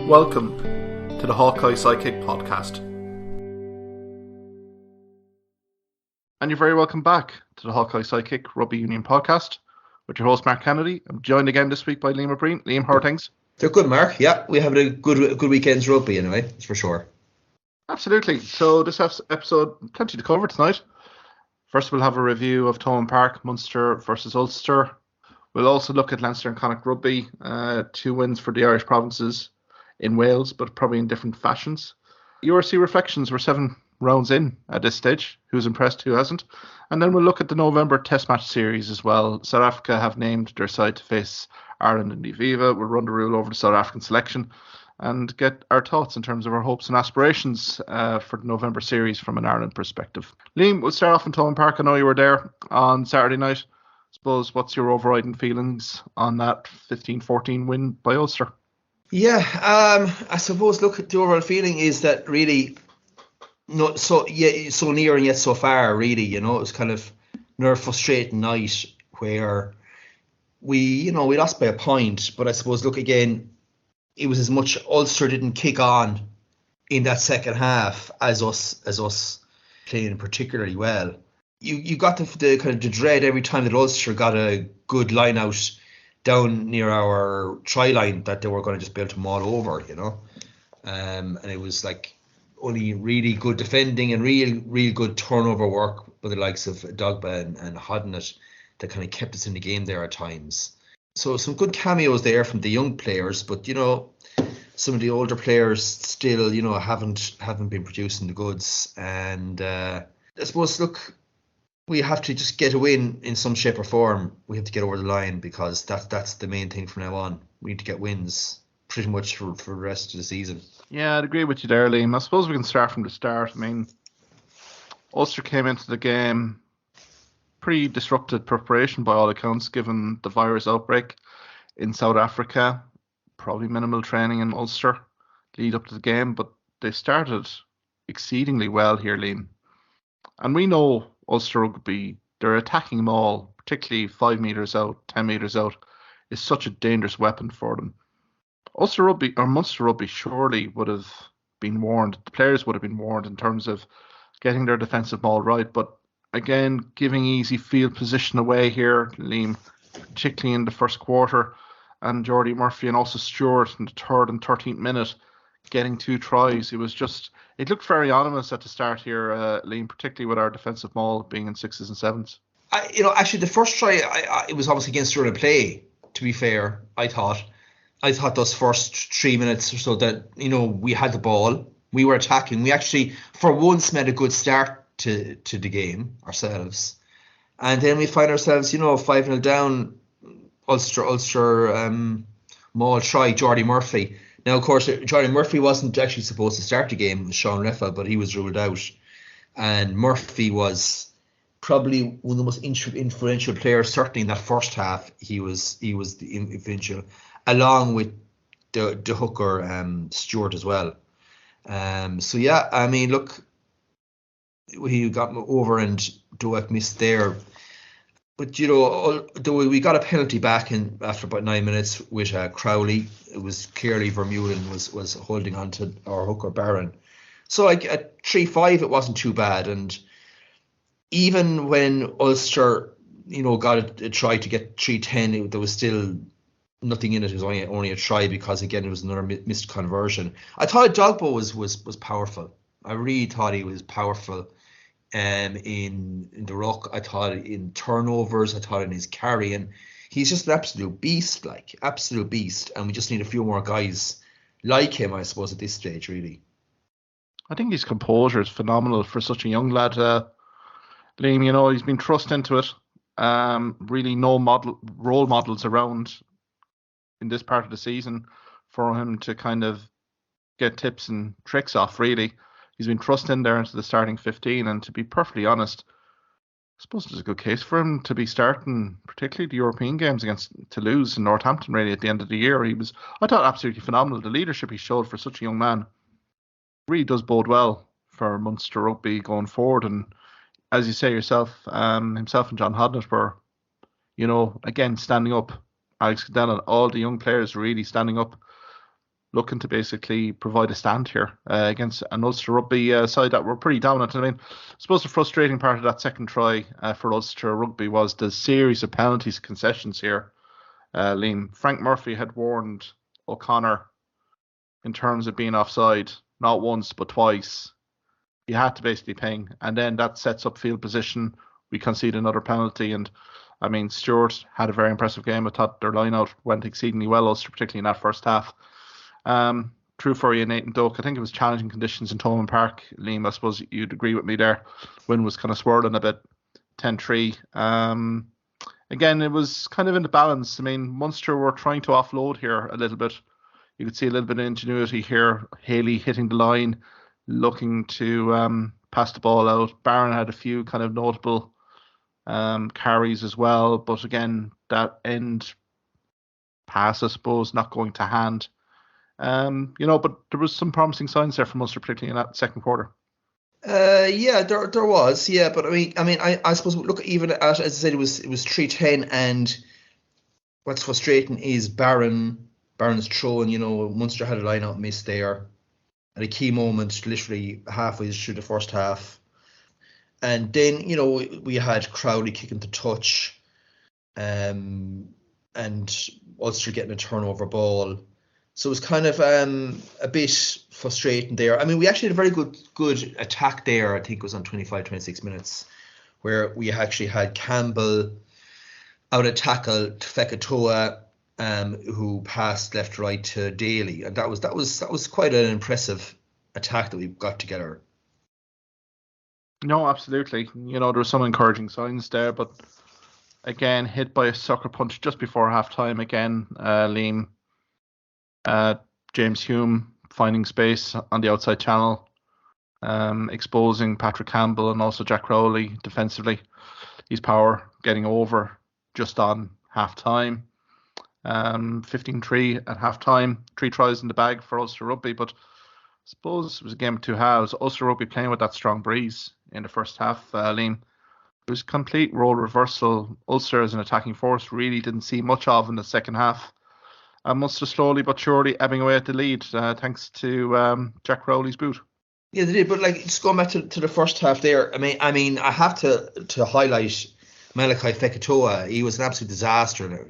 Welcome to the Hawkeye Sidekick podcast. And you're very welcome back to the Hawkeye Sidekick Rugby Union podcast with your host, Mark Kennedy. I'm joined again this week by Liam O'Brien. Liam, how are things? They're good, Mark. Yeah, we have a good weekend's rugby anyway, that's for sure. Absolutely. So this episode, plenty to cover tonight. First, we'll have a review of Thomond Park, Munster versus Ulster. We'll also look at Leinster and Connacht Rugby, 2 wins for the Irish provinces in Wales, but probably in different fashions. URC reflections were 7 rounds in at this stage. Who's impressed, who hasn't? And then we'll look at the November Test match series as well. South Africa have named their side to face Ireland in the Aviva. We'll run the rule over the South African selection and get our thoughts in terms of our hopes and aspirations for the November series from an Ireland perspective. Liam, we'll start off in Thomond Park. I know you were there on Saturday night. I suppose, what's your overriding feelings on that 15-14 win by Ulster? Yeah, I suppose, look, the overall feeling is that really not so near and yet so far, really. You know, it was kind of another frustrating night where we lost by a point. But I suppose, look, again, it was as much Ulster didn't kick on in that second half as us playing particularly well. You got the kind of the dread every time that Ulster got a good line out down near our try line that they were going to just be able to maul over, you know. And it was like only really good defending and real good turnover work with the likes of Dogba and Hodnett that kind of kept us in the game there at times. So some good cameos there from the young players, but you know, some of the older players still, you know, haven't been producing the goods. And I suppose, look, we have to just get a win in some shape or form. We have to get over the line because that's the main thing from now on. We need to get wins pretty much for the rest of the season. Yeah, I'd agree with you there, Liam. I suppose we can start from the start. I mean, Ulster came into the game pretty disrupted preparation by all accounts, given the virus outbreak in South Africa. Probably minimal training in Ulster lead up to the game, but they started exceedingly well here, Liam. And we know Ulster Rugby, their attacking maul, particularly 5 metres out, 10 metres out, is such a dangerous weapon for them. Ulster Rugby or Munster Rugby surely would have been warned. The players would have been warned in terms of getting their defensive maul right. But again, giving easy field position away here, Liam, particularly in the first quarter, and Jordy Murphy and also Stewart in the 3rd and 13th minute getting 2 tries. It looked very ominous at the start here, Liam, particularly with our defensive maul being in 6s and 7s. Actually, the first try, it was obviously against run of play, to be fair, I thought those first 3 minutes or so that, you know, we had the ball, we were attacking. We actually, for once, made a good start to the game ourselves. And then we find ourselves, you know, 5-0 down, Ulster maul try, Jordy Murphy. Now, of course, Jordy Murphy wasn't actually supposed to start the game with Sean Reffel, but he was ruled out. And Murphy was probably one of the most influential players, certainly in that first half. He was the influential, along with the hooker Stewart as well. So yeah, I mean, look, he got over and Doak missed there. But, you know, we got a penalty back after about 9 minutes with Crowley. It was clearly Vermeulen was holding on to our hooker Barron. So like at 3-5, it wasn't too bad. And even when Ulster, you know, got a try to get 3-10, there was still nothing in it. It was only a try because, again, it was another missed conversion. I thought Dogbo was powerful. I really thought he was powerful. In the ruck, I thought in turnovers, I thought in his carrying. He's just an absolute beast, and we just need a few more guys like him, I suppose, at this stage, really. I think his composure is phenomenal for such a young lad. Liam, you know, he's been thrust into it. Really no role models around in this part of the season for him to kind of get tips and tricks off, really. He's been thrust in there into the starting 15, and to be perfectly honest, I suppose there's a good case for him to be starting, particularly the European games against Toulouse and Northampton, really, at the end of the year. I thought, absolutely phenomenal. The leadership he showed for such a young man really does bode well for Munster Rugby going forward. And as you say yourself, himself and John Hodnett were, you know, again, standing up. Alex Cadell, all the young players really standing up looking to basically provide a stand here against an Ulster Rugby side that were pretty dominant. I mean, I suppose the frustrating part of that second try for Ulster Rugby was the series of penalties concessions here. Liam, Frank Murphy had warned O'Connor in terms of being offside, not once but twice. You had to basically ping, and then that sets up field position. We concede another penalty, and I mean, Stewart had a very impressive game. I thought their line-out went exceedingly well, Ulster, particularly in that first half. True for you, Nathan Doak. I think it was challenging conditions in Thomond Park. Liam, I suppose you'd agree with me there. Wind was kind of swirling a bit, 10-3. Again, it was kind of in the balance. I mean, Munster were trying to offload here a little bit. You could see a little bit of ingenuity here. Haley hitting the line, looking to pass the ball out. Barron had a few kind of notable carries as well. But again, that end pass, I suppose, not going to hand. But there was some promising signs there from Ulster, particularly in that second quarter. Yeah, there was, yeah, but I suppose look, even at, as I said, it was 3-10, and what's frustrating is Barron's throw, Munster had a line out miss there at a key moment, literally halfway through the first half, and then we had Crowley kicking the touch, and Ulster getting a turnover ball. So it was kind of a bit frustrating there. I mean, we actually had a very good attack there. I think it was on 25, 26 minutes, where we actually had Campbell out of tackle to Fekatoa, who passed left right to Daly, and that was quite an impressive attack that we got together. No, absolutely. There were some encouraging signs there, but again, hit by a sucker punch just before half time again, Liam. James Hume finding space on the outside channel, exposing Patrick Campbell and also Jack Crowley defensively. His power getting over just on half time. 15-3 at half time. 3 tries in the bag for Ulster Rugby, but I suppose it was a game of two halves. Ulster Rugby playing with that strong breeze in the first half, Liam. It was a complete role reversal. Ulster as an attacking force really didn't see much of in the second half. Munster slowly but surely ebbing away at the lead, thanks to Jack Crowley's boot. Yeah, they did. But just going back to the first half there, I mean, I have to highlight Malachi Fekatoa. He was an absolute disaster now.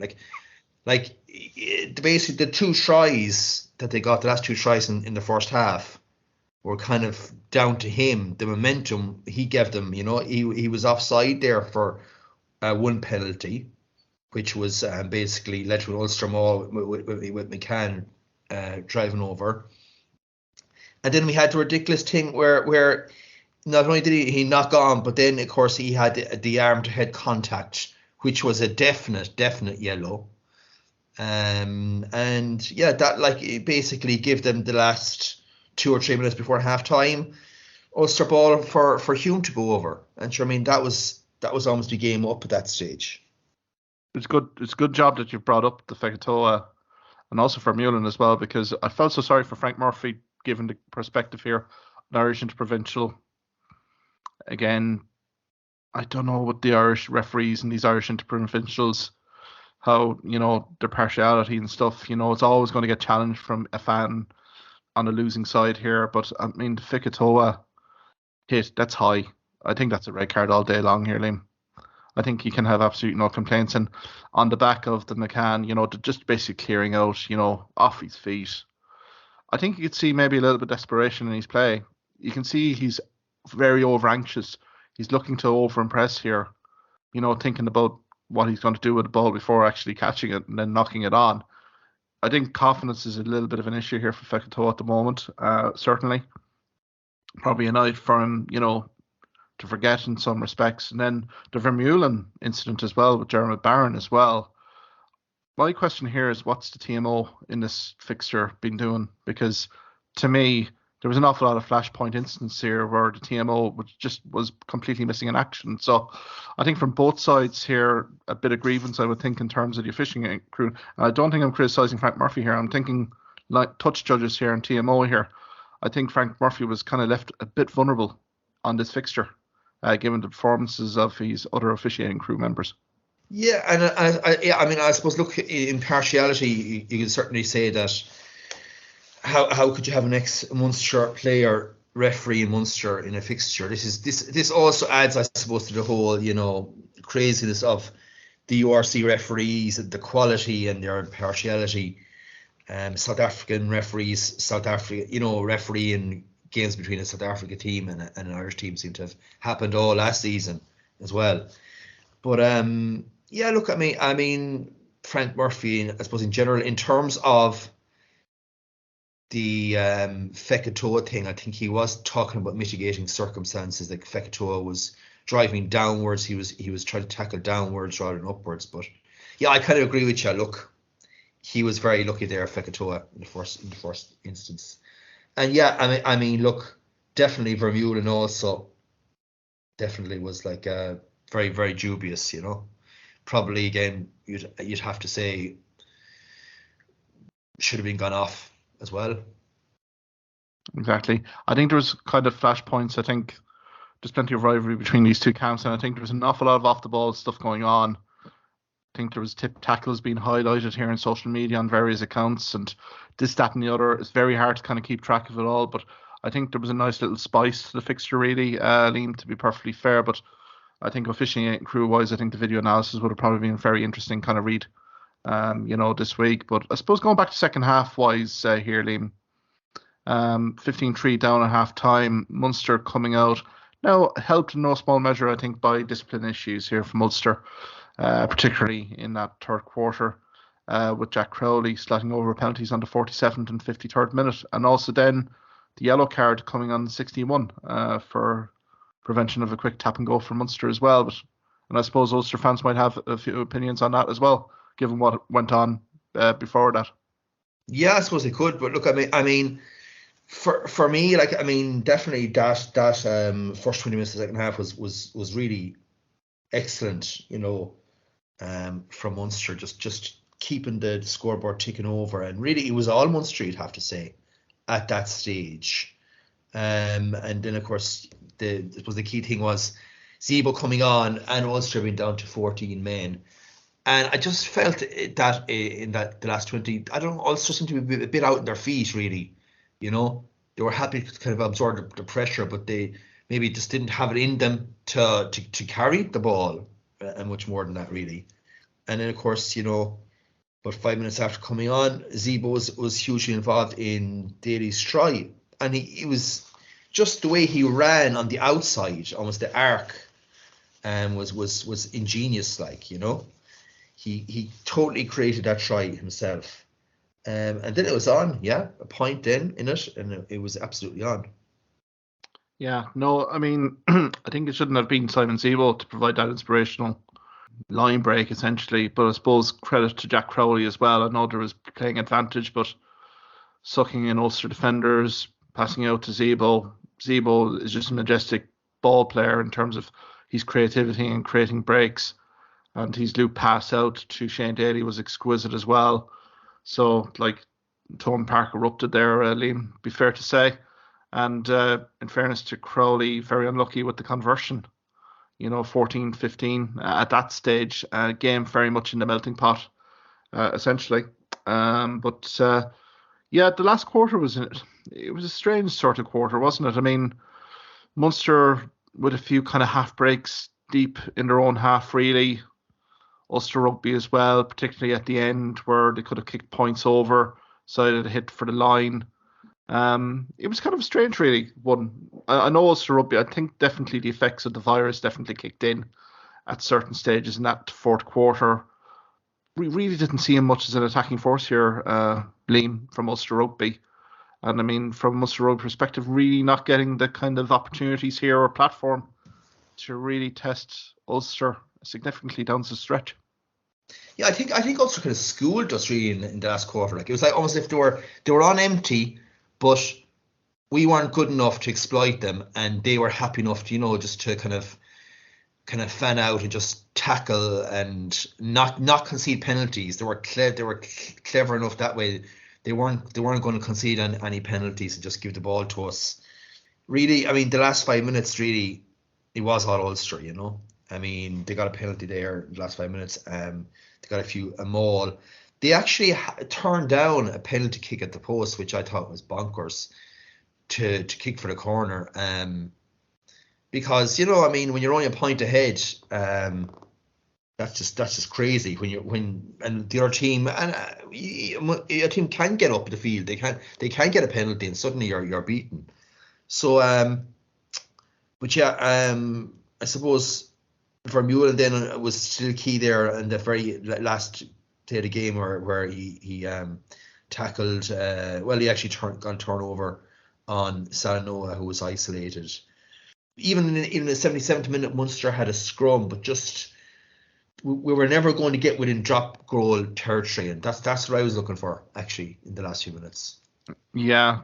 Basically the 2 tries that they got, the last 2 tries in the first half, were kind of down to him. The momentum he gave them, he was offside there for one penalty, which was basically led to an Ulster maul with McCann driving over. And then we had the ridiculous thing where not only did he knock on, but then, of course, he had the arm-to-head contact, which was a definite yellow. And, yeah, that it basically gave them the last 2 or 3 minutes before half-time Ulster ball for Hume to go over. And sure, I mean, that was almost the game up at that stage. It's good. It's a good job that you've brought up the Fekatoa and also for Mullen as well, because I felt so sorry for Frank Murphy, given the perspective here, an Irish interprovincial. Again, I don't know what the Irish referees and these Irish interprovincials, how, their partiality and stuff, it's always going to get challenged from a fan on the losing side here. But I mean, the Fekatoa hit, that's high. I think that's a red card all day long here, Liam. I think you can have absolutely no complaints. And on the back of the McCann, just basically clearing out, off his feet. I think you could see maybe a little bit of desperation in his play. You can see he's very over anxious. He's looking to over impress here, thinking about what he's going to do with the ball before actually catching it and then knocking it on. I think confidence is a little bit of an issue here for Fekatoa at the moment, certainly. Probably a night for him, to forget in some respects. And then the Vermeulen incident as well with Jeremy Barron as well. My question here is, what's the TMO in this fixture been doing? Because to me, there was an awful lot of flashpoint incidents here where the TMO was completely missing in action. So I think from both sides here, a bit of grievance, I would think, in terms of the officiating crew. And I don't think I'm criticising Frank Murphy here. I'm thinking like touch judges here and TMO here. I think Frank Murphy was kind of left a bit vulnerable on this fixture, given the performances of his other officiating crew members. Yeah, and I suppose, look, in partiality, you can certainly say that how could you have an ex-Munster player referee in Munster in a fixture? This also adds, I suppose, to the whole, craziness of the URC referees, the quality and their impartiality. South African referees, refereeing games between a South Africa team and an Irish team seem to have happened all last season as well. But look, I mean, Frank Murphy, I suppose in general, in terms of the Fekitoa thing, I think he was talking about mitigating circumstances. Like Fekitoa was driving downwards, he was trying to tackle downwards rather than upwards. But yeah, I kind of agree with you. Look, he was very lucky there, Fekitoa, in the first instance. And yeah, I mean, look, definitely Vermeulen also definitely was like very, very dubious. Probably again you'd have to say should have been gone off as well. Exactly. I think there was kind of flashpoints. I think there's plenty of rivalry between these two camps, and I think there was an awful lot of off the ball stuff going on. I think there was tip tackles being highlighted here in social media on various accounts, and this, that, and the other. It's very hard to kind of keep track of it all, but I think there was a nice little spice to the fixture, really, Liam, to be perfectly fair. But I think officiating crew-wise, I think the video analysis would have probably been a very interesting kind of read, this week. But I suppose going back to second half-wise here, Liam, 15-3 down at half-time, Munster coming out. Now, helped in no small measure, I think, by discipline issues here from Ulster, particularly in that third quarter, with Jack Crowley slotting over penalties on the 47th and 53rd minute, and also then the yellow card coming on 61 for prevention of a quick tap and go for Munster as well. And I suppose Ulster fans might have a few opinions on that as well, given what went on before that. Yeah, I suppose they could, but look, I mean, for me, definitely that first 20 minutes of the second half was really excellent, from Munster, just keeping the scoreboard ticking over, and really it was all Munster, you'd have to say, at that stage. And then of course the key thing was Zebo coming on and Ulster being down to 14 men. And I just felt that in the last 20, I don't know, Ulster seemed to be a bit out on their feet, really. They were happy to kind of absorb the pressure, but they maybe just didn't have it in them to carry the ball, and much more than that, really. And then, of course, about 5 minutes after coming on, Zebo was hugely involved in Daly's try. And he was just the way he ran on the outside, almost the arc, was ingenious, He totally created that try himself. And then it was on, a point then in it, and it was absolutely on. Yeah, no, I mean, I think it shouldn't have been Simon Zebo to provide that inspirational line break, essentially. But I suppose credit to Jack Crowley as well. I know there was playing advantage, but sucking in Ulster defenders, passing out to Zebo. Zebo is just a majestic ball player in terms of his creativity and creating breaks. And his loop pass out to Shane Daly was exquisite as well. So, Thomond Park erupted there, Liam, be fair to say. And in fairness to Crowley, very unlucky with the conversion. 14-15 at that stage. Game very much in the melting pot, essentially. But the last quarter was a strange sort of quarter, wasn't it? I mean, Munster with a few kind of half breaks deep in their own half, really. Ulster Rugby as well, particularly at the end where they could have kicked points over, decided to hit for the line. It was kind of a strange, really, one. I know Ulster Rugby, I think definitely the effects of the virus definitely kicked in at certain stages in that fourth quarter. We really didn't see him much as an attacking force here, Liam, from Ulster Rugby. And I mean, from a Ulster Rugby perspective, really not getting the kind of opportunities here or platform to really test Ulster significantly down the stretch. Yeah, I think Ulster kind of schooled us really in the last quarter. It was like almost if they were on empty, but we weren't good enough to exploit them, and they were happy enough to just to kind of fan out and just tackle and not concede penalties. They were clever enough that way. They weren't going to concede any penalties and just give the ball to us. Really, I mean, the last 5 minutes really, it was all Ulster. I mean, they got a penalty there in the last 5 minutes. They got a maul. they actually turned down a penalty kick at the post, which I thought was bonkers, to kick for the corner. Because I mean, when you're only a point ahead, that's just crazy. And the other team a team can get up the field, they can get a penalty, and suddenly you're beaten. So, but yeah, I suppose Vermeulen then was still key there in the very last day of the game where he tackled. He actually got a turnover on Salanoa, who was isolated. Even in the 77th minute, Munster had a scrum, but just we were never going to get within drop goal territory, and that's what I was looking for actually in the last few minutes. Yeah,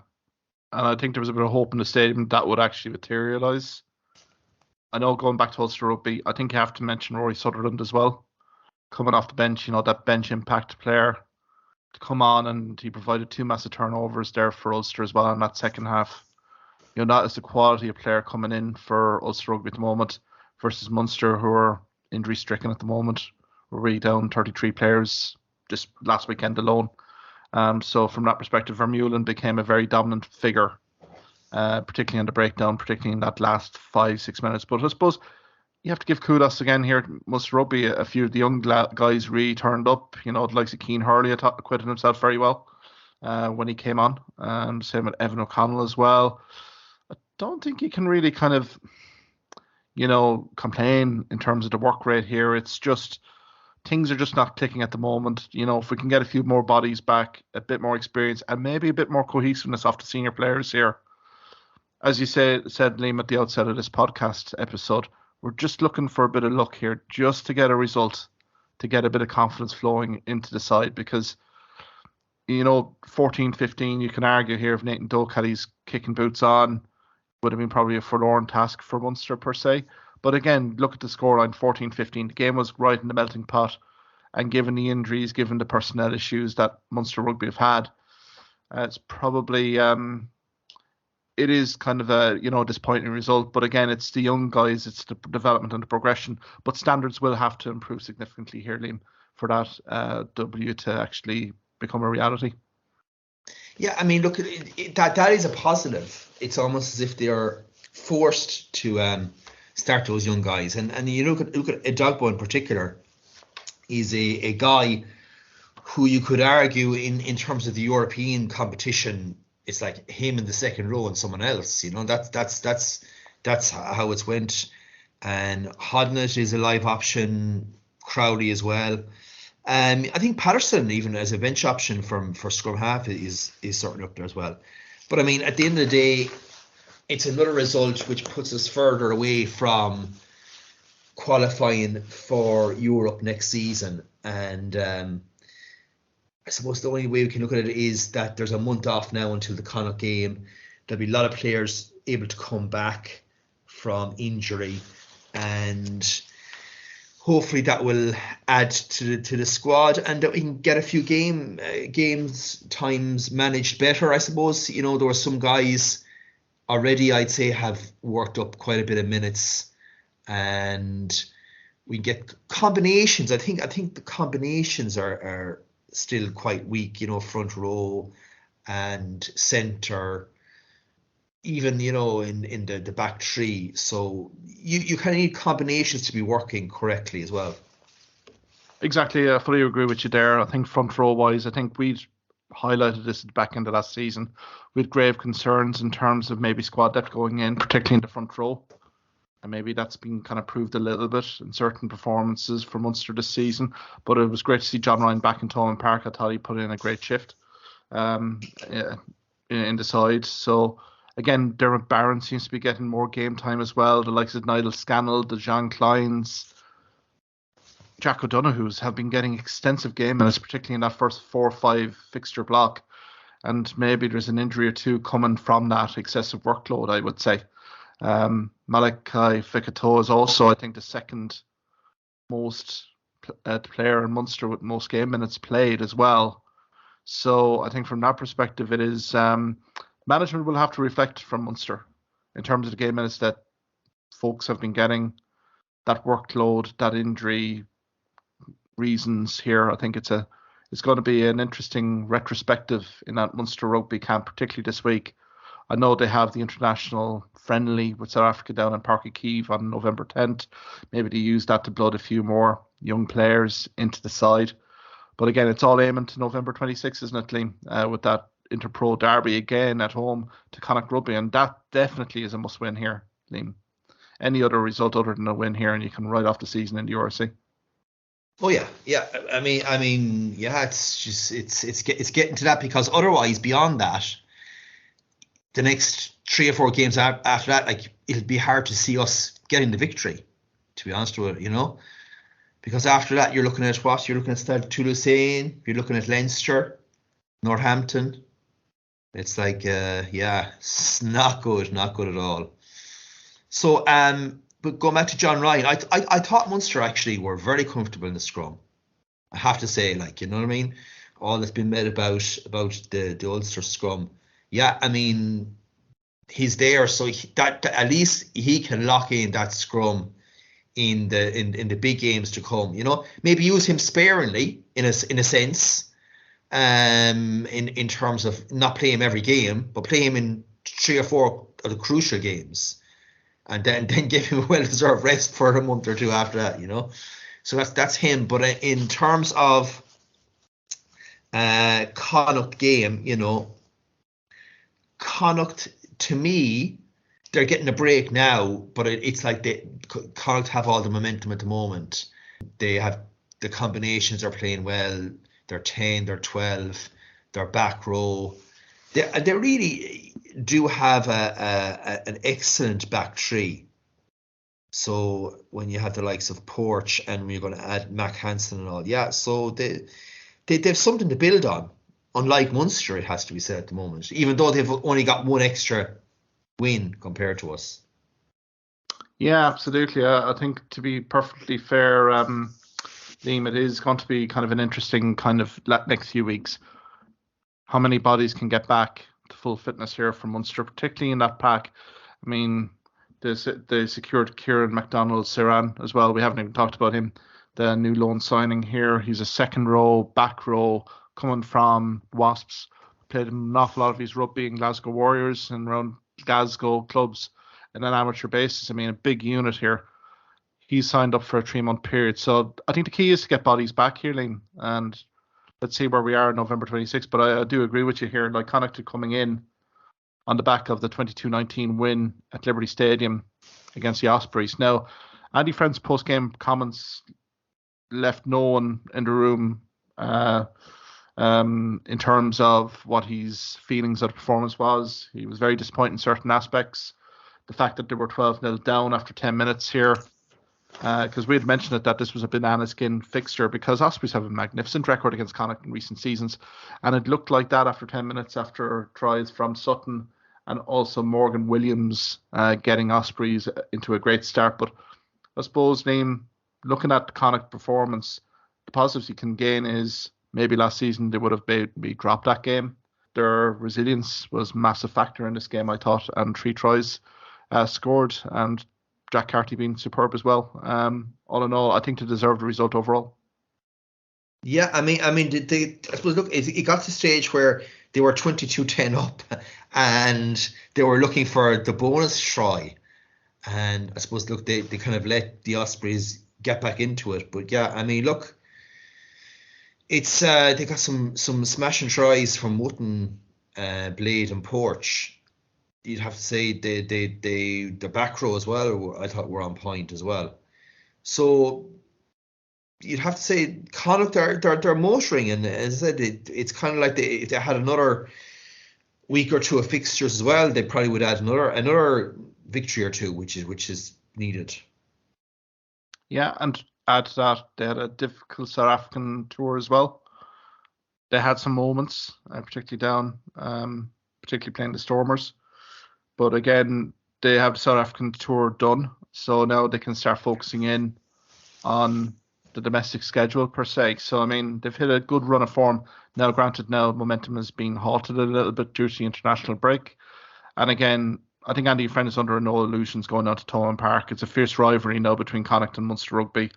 and I think there was a bit of hope in the stadium that would actually materialise. I know, going back to Ulster Rugby, I think you have to mention Rory Sutherland as well, coming off the bench. That bench impact player to come on, and he provided 2 massive turnovers there for Ulster as well in that second half. That is the quality of player coming in for Ulster Rugby at the moment versus Munster, who are injury stricken at the moment. We're really down 33 players just last weekend alone. So from that perspective, Vermeulen became a very dominant figure, particularly in the breakdown, particularly in that last 5-6 minutes. But I suppose you have to give kudos again here at Munster Rugby. A few of the young guys really turned up. The likes of Keane Hurley acquitted himself very well when he came on. Same with Evan O'Connell as well. I don't think you can really kind of, complain in terms of the work rate here. It's just things are just not clicking at the moment. If we can get a few more bodies back, a bit more experience, and maybe a bit more cohesiveness off the senior players here. As you said, Liam, at the outset of this podcast episode, we're just looking for a bit of luck here, just to get a result, to get a bit of confidence flowing into the side. Because 14-15, you can argue here if Nathan Doak had his kicking boots on, would have been probably a forlorn task for Munster per se. But again, look at the scoreline, 14-15. The game was right in the melting pot. And given the injuries, given the personnel issues that Munster Rugby have had, it's probably, it is kind of a, disappointing result. But again, it's the young guys, it's the development and the progression. But standards will have to improve significantly here, Liam, for that W to actually become a reality. Yeah, I mean, look, that is a positive. It's almost as if they are forced to start those young guys. And you look at Edogbo in particular, is a guy who you could argue in terms of the European competition, it's like him in the second row and someone else. That's how it's went. And Hodnett is a live option, Crowley as well. I think Patterson, even as a bench option for scrum half, is certainly up there as well. But I mean, at the end of the day, it's another result which puts us further away from qualifying for Europe next season. And I suppose the only way we can look at it is that there's a month off now until the Connacht game. There'll be a lot of players able to come back from injury, and hopefully that will add to the squad, and that we can get a few games times managed better. I suppose there were some guys already, I'd say, have worked up quite a bit of minutes, and we get combinations. I think the combinations are still quite weak. Front row and centre, even in the back three. So you kind of need combinations to be working correctly as well. Exactly, I fully agree with you there. I think front row wise, I think we'd highlighted this at the back end of last season with grave concerns in terms of maybe squad depth going in, particularly in the front row. And maybe that's been kind of proved a little bit in certain performances for Munster this season. But it was great to see John Ryan back in Thomond Park. I thought he put in a great shift in the side. So again, Dermot Barron seems to be getting more game time as well. The likes of Nigel Scannell, the Jean Kleins, Jack O'Donoghue's have been getting extensive game minutes, particularly in that first 4 or 5 fixture block. And maybe there's an injury or two coming from that excessive workload, I would say. Malachi Fekito is also, I think, the second most player in Munster with most game minutes played as well. So I think from that perspective, it is management will have to reflect from Munster in terms of the game minutes that folks have been getting, that workload, that injury reasons here. I think it's it's going to be an interesting retrospective in that Munster rugby camp, particularly this week. I know they have the international friendly with South Africa down in Park Kiev on November 10th. Maybe they use that to blood a few more young players into the side. But again, it's all aiming to November 26th, isn't it, Liam? With that Interpro derby again at home to Connacht Rugby. And that definitely is a must-win here, Liam. Any other result other than a win here, and you can write off the season in the URC. Oh yeah. I mean, yeah. It's just it's getting to that, because otherwise, beyond that, the next 3 or 4 games after that, like, it'll be hard to see us getting the victory, to be honest with you, because after that you're looking at what? You're looking at Stade Toulousain, you're looking at Leinster, Northampton. It's like, it's not good at all. So, but going back to John Ryan, I thought Munster actually were very comfortable in the scrum. I have to say, like, you know what I mean? All that's been made about the Ulster scrum. Yeah, I mean, he's there, so that at least he can lock in that scrum in the big games to come. Maybe use him sparingly in a sense, in terms of not play him every game, but play him in 3 or 4 of the crucial games, and then give him a well-deserved rest for a month or 2 after that. So that's him. But in terms of Connacht game, Connacht, to me, they're getting a break now, but it's like Connacht have all the momentum at the moment. They have the combinations are playing well. They're 10, they're 12, they're back row. They really do have an excellent back three. So when you have the likes of Porch and we're going to add Mac Hansen and all, so they've something to build on. Unlike Munster, it has to be said at the moment, even though they've only got 1 extra win compared to us. Yeah, absolutely. I think, to be perfectly fair, Liam, it is going to be kind of an interesting kind of next few weeks. How many bodies can get back to full fitness here for Munster, particularly in that pack? I mean, they secured Kieran MacDonald-Siran as well. We haven't even talked about him, the new loan signing here. He's a second row, back row, coming from Wasps. Played an awful lot of his rugby in Glasgow Warriors and around Glasgow clubs on an amateur basis. I mean, a big unit here. He's signed up for a 3-month period. So I think the key is to get bodies back here, Liam. And let's see where we are on November 26th. But I do agree with you here. Like, Connacht coming in on the back of the 22-19 win at Liberty Stadium against the Ospreys. Now, Andy Friend's post-game comments left no one in the room in terms of what his feelings of the performance was. He was very disappointed in certain aspects. The fact that they were 12-0 down after 10 minutes here, because we had mentioned it, that this was a banana skin fixture, because Ospreys have a magnificent record against Connacht in recent seasons, and it looked like that after 10 minutes after tries from Sutton and also Morgan Williams getting Ospreys into a great start. But I suppose, Liam, looking at the Connacht performance, the positives you can gain is maybe last season they would have maybe dropped that game. Their resilience was a massive factor in this game, I thought, and 3 tries scored, and Jack Carty being superb as well. All in all, I think they deserved the result overall. Yeah, I mean, I suppose, look, it got to the stage where they were 22-10 up, and they were looking for the bonus try, and I suppose, look, they kind of let the Ospreys get back into it. But yeah, I mean, look, it's they got some smashing tries from Wootton, Blade, and Porch. You'd have to say the back row as well, I thought, were on point as well. So you'd have to say Connacht, they're motoring, and as I said, it's kind of like if they had another week or 2 of fixtures as well, they probably would add another victory or 2, which is needed. Yeah, and add to that, they had a difficult South African tour as well. They had some moments, particularly down, particularly playing the Stormers. But again, they have the South African tour done, so now they can start focusing in on the domestic schedule per se. So, I mean, they've hit a good run of form. Now, granted, now momentum is being halted a little bit due to the international break. And again, I think Andy Friend is under no illusions going out to Thomond Park. It's a fierce rivalry now between Connacht and Munster Rugby.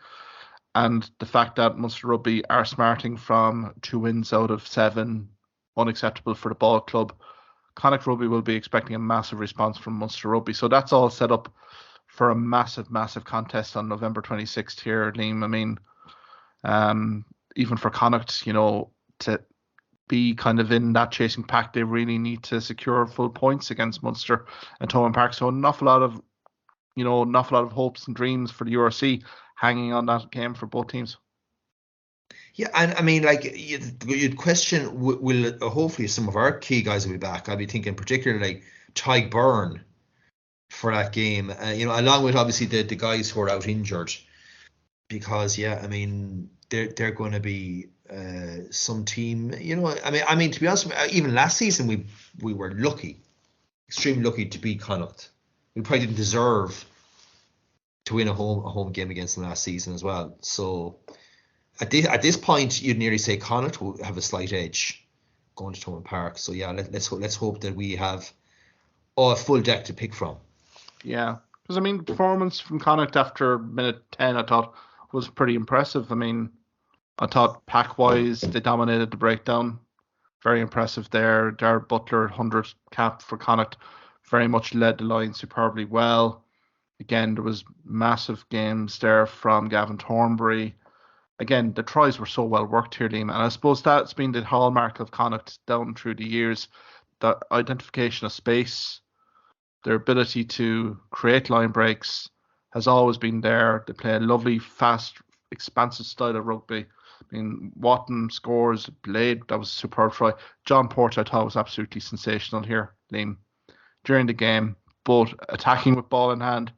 And the fact that Munster Rugby are smarting from 2 wins out of 7, unacceptable for the ball club. Connacht Rugby will be expecting a massive response from Munster Rugby. So that's all set up for a massive, massive contest on November 26th here, Liam. I mean, even for Connacht, to be kind of in that chasing pack, they really need to secure full points against Munster and Thomond Park. So an awful lot of hopes and dreams for the URC hanging on that game for both teams. Yeah, and I mean, like you'd question, will hopefully some of our key guys will be back. I'll be thinking particularly like Ty Byrne for that game. Along with obviously the guys who are out injured, because I mean they're going to be some team. I mean to be honest, even last season we were lucky, extremely lucky to beat Connacht. We probably didn't deserve to win a home game against them last season as well. So at this point, you'd nearly say Connacht will have a slight edge going to Thomond Park. So let's hope that we have a full deck to pick from. Yeah, because I mean, the performance from Connacht after minute 10, I thought was pretty impressive. I mean, I thought pack-wise, they dominated the breakdown. Very impressive there. Jared Butler, 100 cap for Connacht, very much led the line superbly well. Again, there was massive games there from Gavin Thornbury. Again, the tries were so well worked here, Liam, and I suppose that's been the hallmark of Connacht down through the years. The identification of space, their ability to create line breaks has always been there. They play a lovely, fast, expansive style of rugby. I mean, Watton scores, Blade, that was a superb try. John Porter, I thought, was absolutely sensational here, Liam, during the game, both attacking with ball in hand,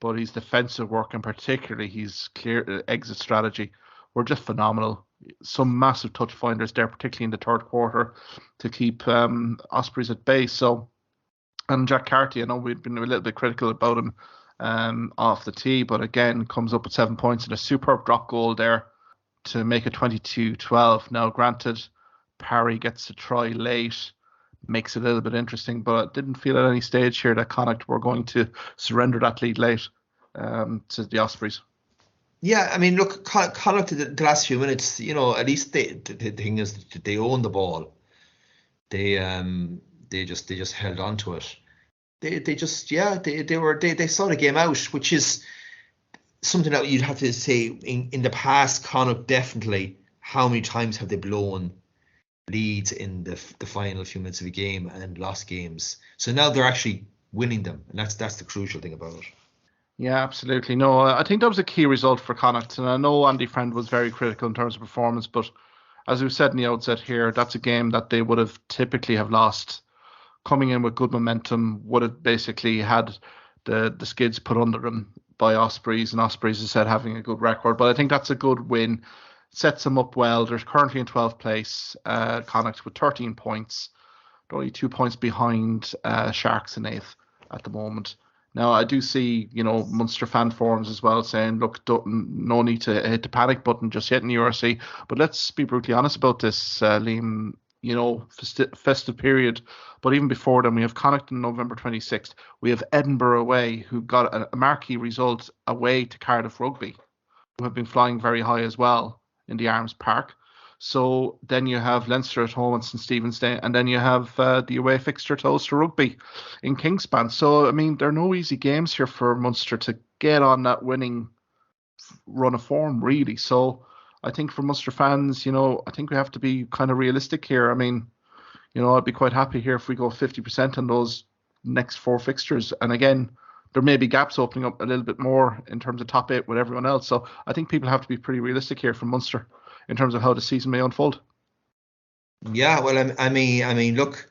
but his defensive work and particularly his clear exit strategy were just phenomenal. Some massive touch finders there, particularly in the third quarter, to keep Ospreys at bay. So, and Jack Carty, I know we've been a little bit critical about him off the tee, but again, comes up with 7 points and a superb drop goal there to make it 22-12. Now, granted, Parry gets to try late, makes it a little bit interesting, but I didn't feel at any stage here that Connacht were going to surrender that lead late to the Ospreys. Yeah, I mean, look, Connacht the last few minutes, at least the thing is that they own the ball. They just held on to it. They saw the game out, which is something that you'd have to say in the past. Connacht definitely, how many times have they blown leads in the final few minutes of a game and lost games? So now they're actually winning them, and that's the crucial thing about it. Yeah, absolutely. No, I think that was a key result for Connacht, and I know Andy Friend was very critical in terms of performance, but as we've said in the outset here, that's a game that they would have typically have lost. Coming in with good momentum, would have basically had the skids put under them by Ospreys, and Ospreys, as I said, having a good record. But I think that's a good win. Sets them up well. They're currently in 12th place, Connacht, with 13 points. They're only 2 points behind Sharks in 8th at the moment. Now, I do see, Munster fan forums as well saying, look, no need to hit the panic button just yet in the URC. But let's be brutally honest about this, Liam. Festive period. But even before then, we have Connacht on November 26th. We have Edinburgh away, who got a marquee result away to Cardiff Rugby, who have been flying very high as well in the Arms Park. So then you have Leinster at home at St Stephen's Day, and then you have the away fixture to Ulster Rugby in Kingspan. So, I mean, there are no easy games here for Munster to get on that winning run of form, really. So I think for Munster fans, I think we have to be kind of realistic here. I mean, I'd be quite happy here if we go 50% on those next 4 fixtures. And again, there may be gaps opening up a little bit more in terms of top 8 with everyone else. So I think people have to be pretty realistic here for Munster in terms of how the season may unfold. Yeah, well, I mean, look,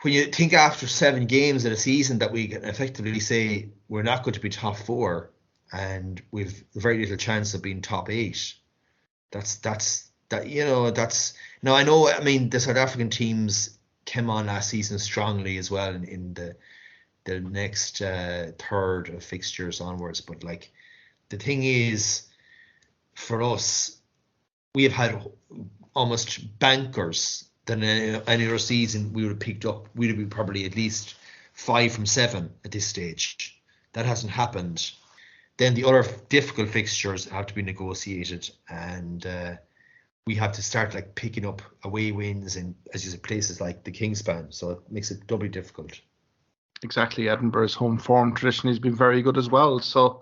when you think after 7 games of the season that we can effectively say we're not going to be top 4 and we've very little chance of being top 8, that's now I know. I mean, the South African teams came on last season strongly as well in the next third of fixtures onwards. But like, the thing is, for us, we have had almost bankers that in any other season we would have picked up. We'd have been probably at least 5 from 7 at this stage. That hasn't happened. Then the other difficult fixtures have to be negotiated, and we have to start like picking up away wins in, as you said, places like the Kingspan. So it makes it doubly difficult. Exactly. Edinburgh's home form traditionally has been very good as well. So,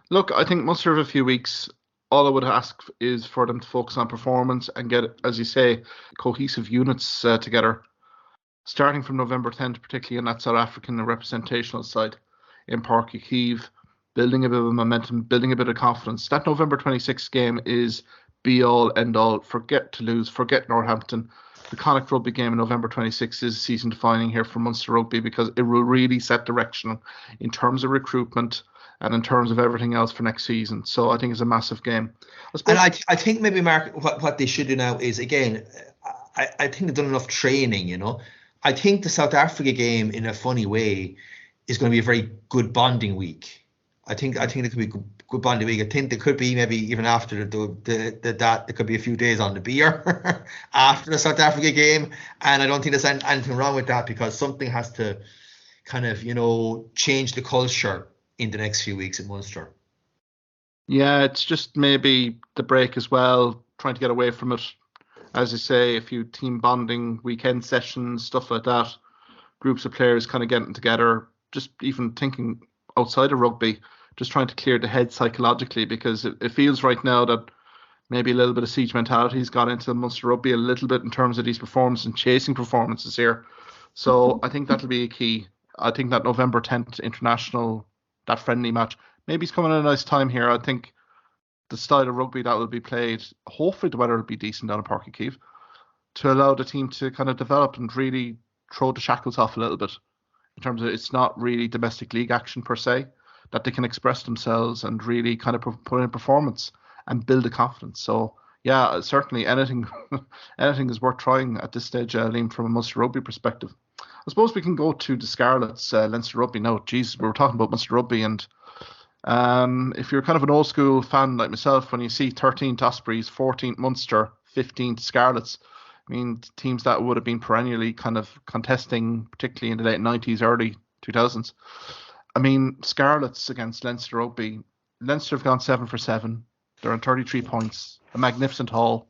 look, I think Munster have a few weeks. All I would ask is for them to focus on performance and get, as you say, cohesive units together, starting from November 10th, particularly on that South African representational side in Páirc Uí Chaoimh, building a bit of momentum, building a bit of confidence. That November 26th game is be all, end all. Forget Toulouse, forget Northampton. The Connacht Rugby game on November 26th is season defining here for Munster Rugby, because it will really set direction in terms of recruitment and in terms of everything else for next season. So I think it's a massive game. And I think maybe, Mark, what they should do now is, again, I think they've done enough training, you know. I think the South Africa game, in a funny way, is going to be a very good bonding week. I think it could be good bonding week. I think there could be maybe even after that there could be a few days on the beer after the South Africa game, and I don't think there's anything wrong with that, because something has to kind of, you know, change the culture in the next few weeks in Munster. Yeah, it's just maybe the break as well, trying to get away from it. As I say, a few team bonding weekend sessions, stuff like that. Groups of players kind of getting together, just even thinking outside of rugby, just trying to clear the head psychologically, because it feels right now that maybe a little bit of siege mentality has got into Munster Rugby a little bit in terms of these performances and chasing performances here. So I think that'll be a key. I think that November 10th international, that friendly match, maybe it's coming at a nice time here. I think the style of rugby that will be played, hopefully the weather will be decent down in Páirc Uí Chaoimh, to allow the team to kind of develop and really throw the shackles off a little bit, in terms of it's not really domestic league action per se, that they can express themselves and really kind of put in performance and build a confidence. So yeah, certainly anything is worth trying at this stage, Liam, from a Munster Rugby perspective. I suppose we can go to the Scarlets, Leinster Rugby now. Jeez, we were talking about Munster Rugby, and if you're kind of an old school fan like myself, when you see 13th Ospreys, 14th Munster, 15th Scarlets, I mean, teams that would have been perennially kind of contesting, particularly in the late 90s, early 2000s. I mean, Scarlets against Leinster Rugby. Leinster have gone 7 for 7. They're on 33 points. A magnificent haul.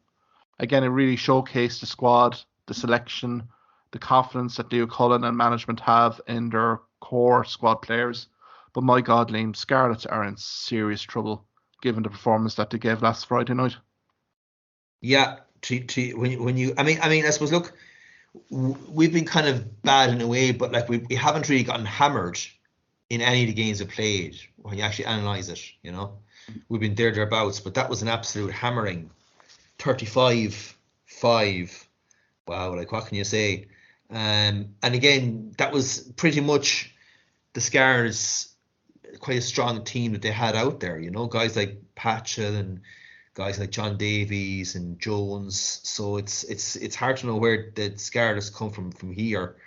Again, it really showcased the squad, the selection, the confidence that Leo Cullen and management have in their core squad players. But my God, Liam, Scarlets are in serious trouble given the performance that they gave last Friday night. Yeah, I suppose, look, we've been kind of bad in a way, but like we haven't really gotten hammered in any of the games we played when you actually analyse it, you know. We've been thereabouts, but that was an absolute hammering. 35-5. Wow, like what can you say? And again, that was pretty much the Scars, quite a strong team that they had out there, you know, guys like Patchell and guys like John Davies and Jones. So it's hard to know where the Scars come from here,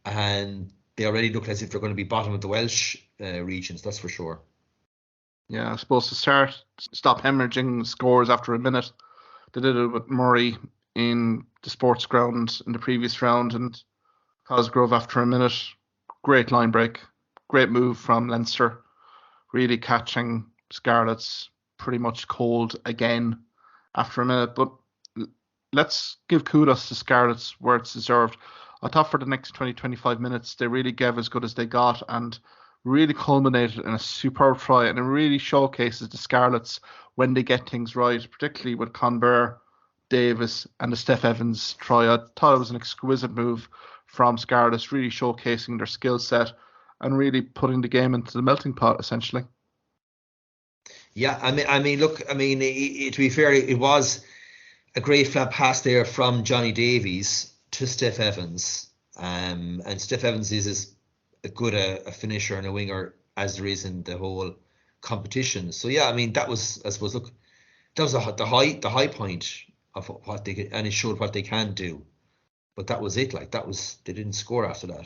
and they already look as if they're going to be bottom of the Welsh regions, that's for sure. Yeah, I suppose to stop hemorrhaging scores after a minute. They did it with Murray in the sports ground in the previous round, and Cosgrove after a minute. Great line break, great move from Leinster, really catching Scarlets pretty much cold again after a minute. But let's give kudos to Scarlets where it's deserved. I thought for the next 20-25 minutes, they really gave as good as they got and really culminated in a superb try. And it really showcases the Scarlets when they get things right, particularly with Conber, Davis, and the Steph Evans try. I thought it was an exquisite move from Scarlets, really showcasing their skill set and really putting the game into the melting pot, essentially. Yeah, I mean, look, to be fair, it was a great flat pass there from Johnny Davies to Steph Evans, and Steph Evans is as good a finisher and a winger as there is in the whole competition. So yeah, I mean, that was, I suppose, look, that was the high point of what they could, and it showed what they can do. But that was it. Like, that was, they didn't score after that.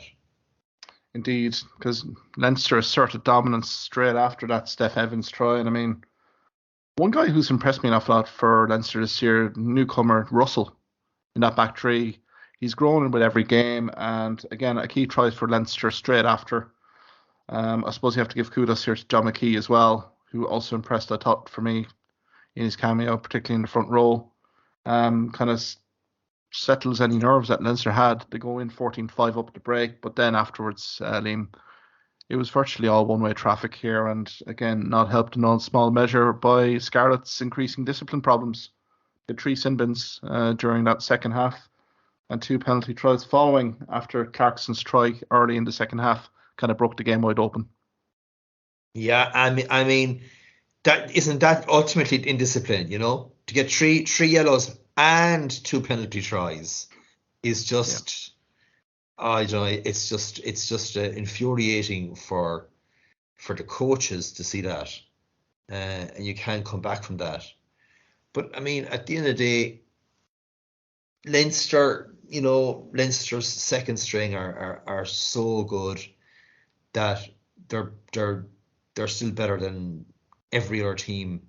Indeed, because Leinster asserted dominance straight after that Steph Evans try. And I mean, one guy who's impressed me an awful lot for Leinster this year, newcomer Russell in that back three. He's growing with every game, and again, a key try for Leinster straight after. I suppose you have to give kudos here to John McKee as well, who also impressed, I thought, for me in his cameo, particularly in the front row. Kind of settles any nerves that Leinster had. They go in 14-5 up at the break, but then afterwards, Liam, it was virtually all one-way traffic here, and again, not helped in no small measure by Scarlett's increasing discipline problems. The 3 sin bins during that second half, and 2 penalty tries following after Clarkson's try early in the second half kind of broke the game wide open. Yeah, I mean, that ultimately indiscipline, to get three yellows and 2 penalty tries is just, I don't know, it's just infuriating for the coaches to see that, and you can't come back from that. But I mean, at the end of the day, Leinster, Leinster's second string are so good that they're still better than every other team,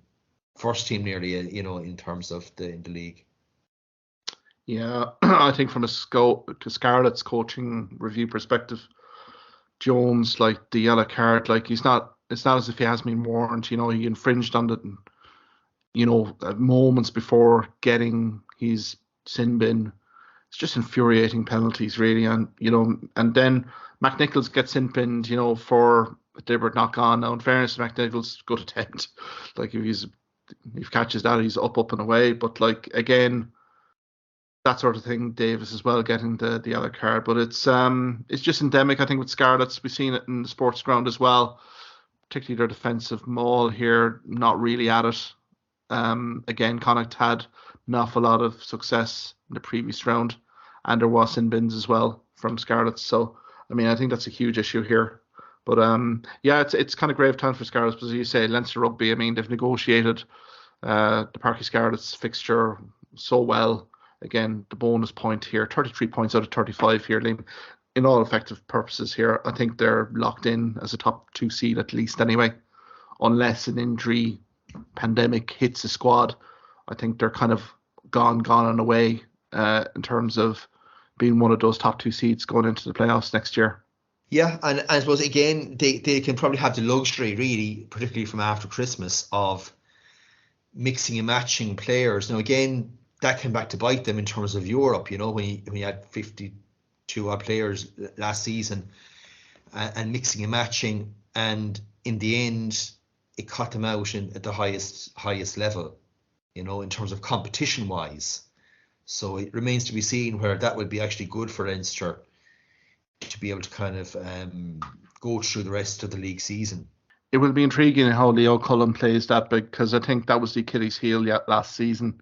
first team nearly, in terms of in the league. Yeah, I think from a Scarlett's coaching review perspective, Jones, like the yellow card, like it's not as if he has been warned. He infringed on it, moments before getting his sin bin. It's just infuriating penalties, really, and then McNichols gets sin binned, for a deliberate knock on. Now, in fairness, McNichols good attempt. Like if he catches that, he's up and away. But like again, that sort of thing. Davis as well getting the yellow card, but it's just endemic. I think with Scarlets, we've seen it in the sports ground as well. Particularly their defensive maul here, not really at it. Again, Connacht had an awful lot of success in the previous round, and there was sin bins as well from Scarlets. So, I mean, I think that's a huge issue here. But yeah, it's kind of grave time for Scarlets, because as you say, Leinster Rugby, I mean, they've negotiated the Parky Scarlets fixture so well. Again, the bonus point here, 33 points out of 35 here, Liam. In all effective purposes here, I think they're locked in as a top 2 seed at least anyway, unless an injury pandemic hits the squad. I think they're kind of gone and away in terms of being one of those top 2 seeds going into the playoffs next year. Yeah, and I suppose again they can probably have the luxury, really, particularly from after Christmas, of mixing and matching players. Now again, that came back to bite them in terms of Europe, when you had 52 odd players last season, and mixing and matching, and in the end it cut them out at the highest level, in terms of competition wise. So it remains to be seen where that would be actually good for Leinster to be able to kind of go through the rest of the league season. It will be intriguing how Leo Cullen plays that, because I think that was the Achilles heel last season,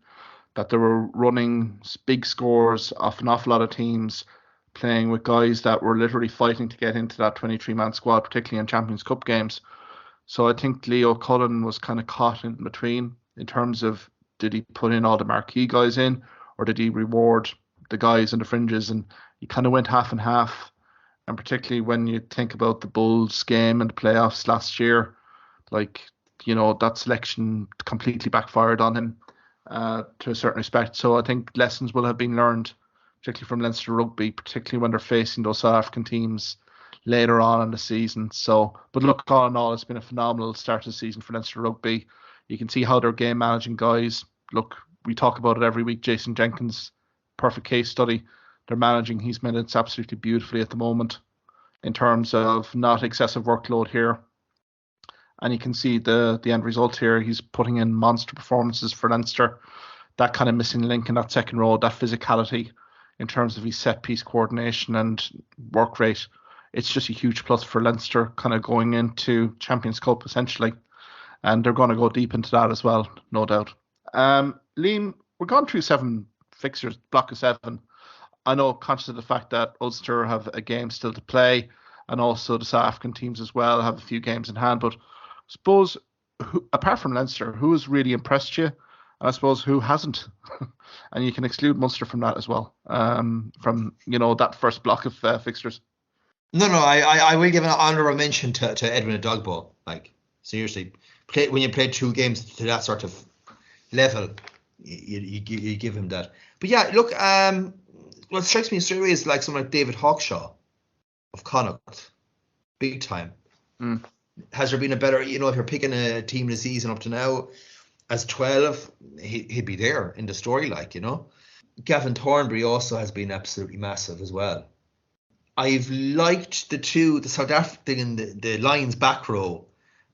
that they were running big scores off an awful lot of teams, playing with guys that were literally fighting to get into that 23-man squad, particularly in Champions Cup games. So I think Leo Cullen was kind of caught in between in terms of, did he put in all the marquee guys in, or did he reward the guys on the fringes? And he kind of went half and half. And particularly when you think about the Bulls game and the playoffs last year, like, that selection completely backfired on him to a certain respect. So I think lessons will have been learned, particularly from Leinster Rugby, particularly when they're facing those South African teams later on in the season. So, but look, all in all, it's been a phenomenal start to the season for Leinster Rugby. You can see how they're game managing guys. Look, we talk about it every week. Jason Jenkins, perfect case study. They're managing his minutes absolutely beautifully at the moment in terms of not excessive workload here. And you can see the end result here. He's putting in monster performances for Leinster. That kind of missing link in that second row, that physicality in terms of his set piece coordination and work rate. It's just a huge plus for Leinster kind of going into Champions Cup essentially. And they're going to go deep into that as well, no doubt. Liam, we're going through 7 fixtures, block of 7. I know, conscious of the fact that Ulster have a game still to play, and also the South African teams as well have a few games in hand. But I suppose, apart from Leinster, who has really impressed you? And I suppose who hasn't? And you can exclude Munster from that as well, from that first block of fixtures. No, I will give an honourable mention to Edwin Adogbo. Like, seriously, when you play 2 games to that sort of level, you give him that. But yeah, look, what strikes me straight away is like someone like David Hawkshaw of Connacht, big time. Has there been a better, if you're picking a team this season up to now, as 12, he'd be there in the story, Gavin Thornbury also has been absolutely massive as well. I've liked the South African, the Lions back row,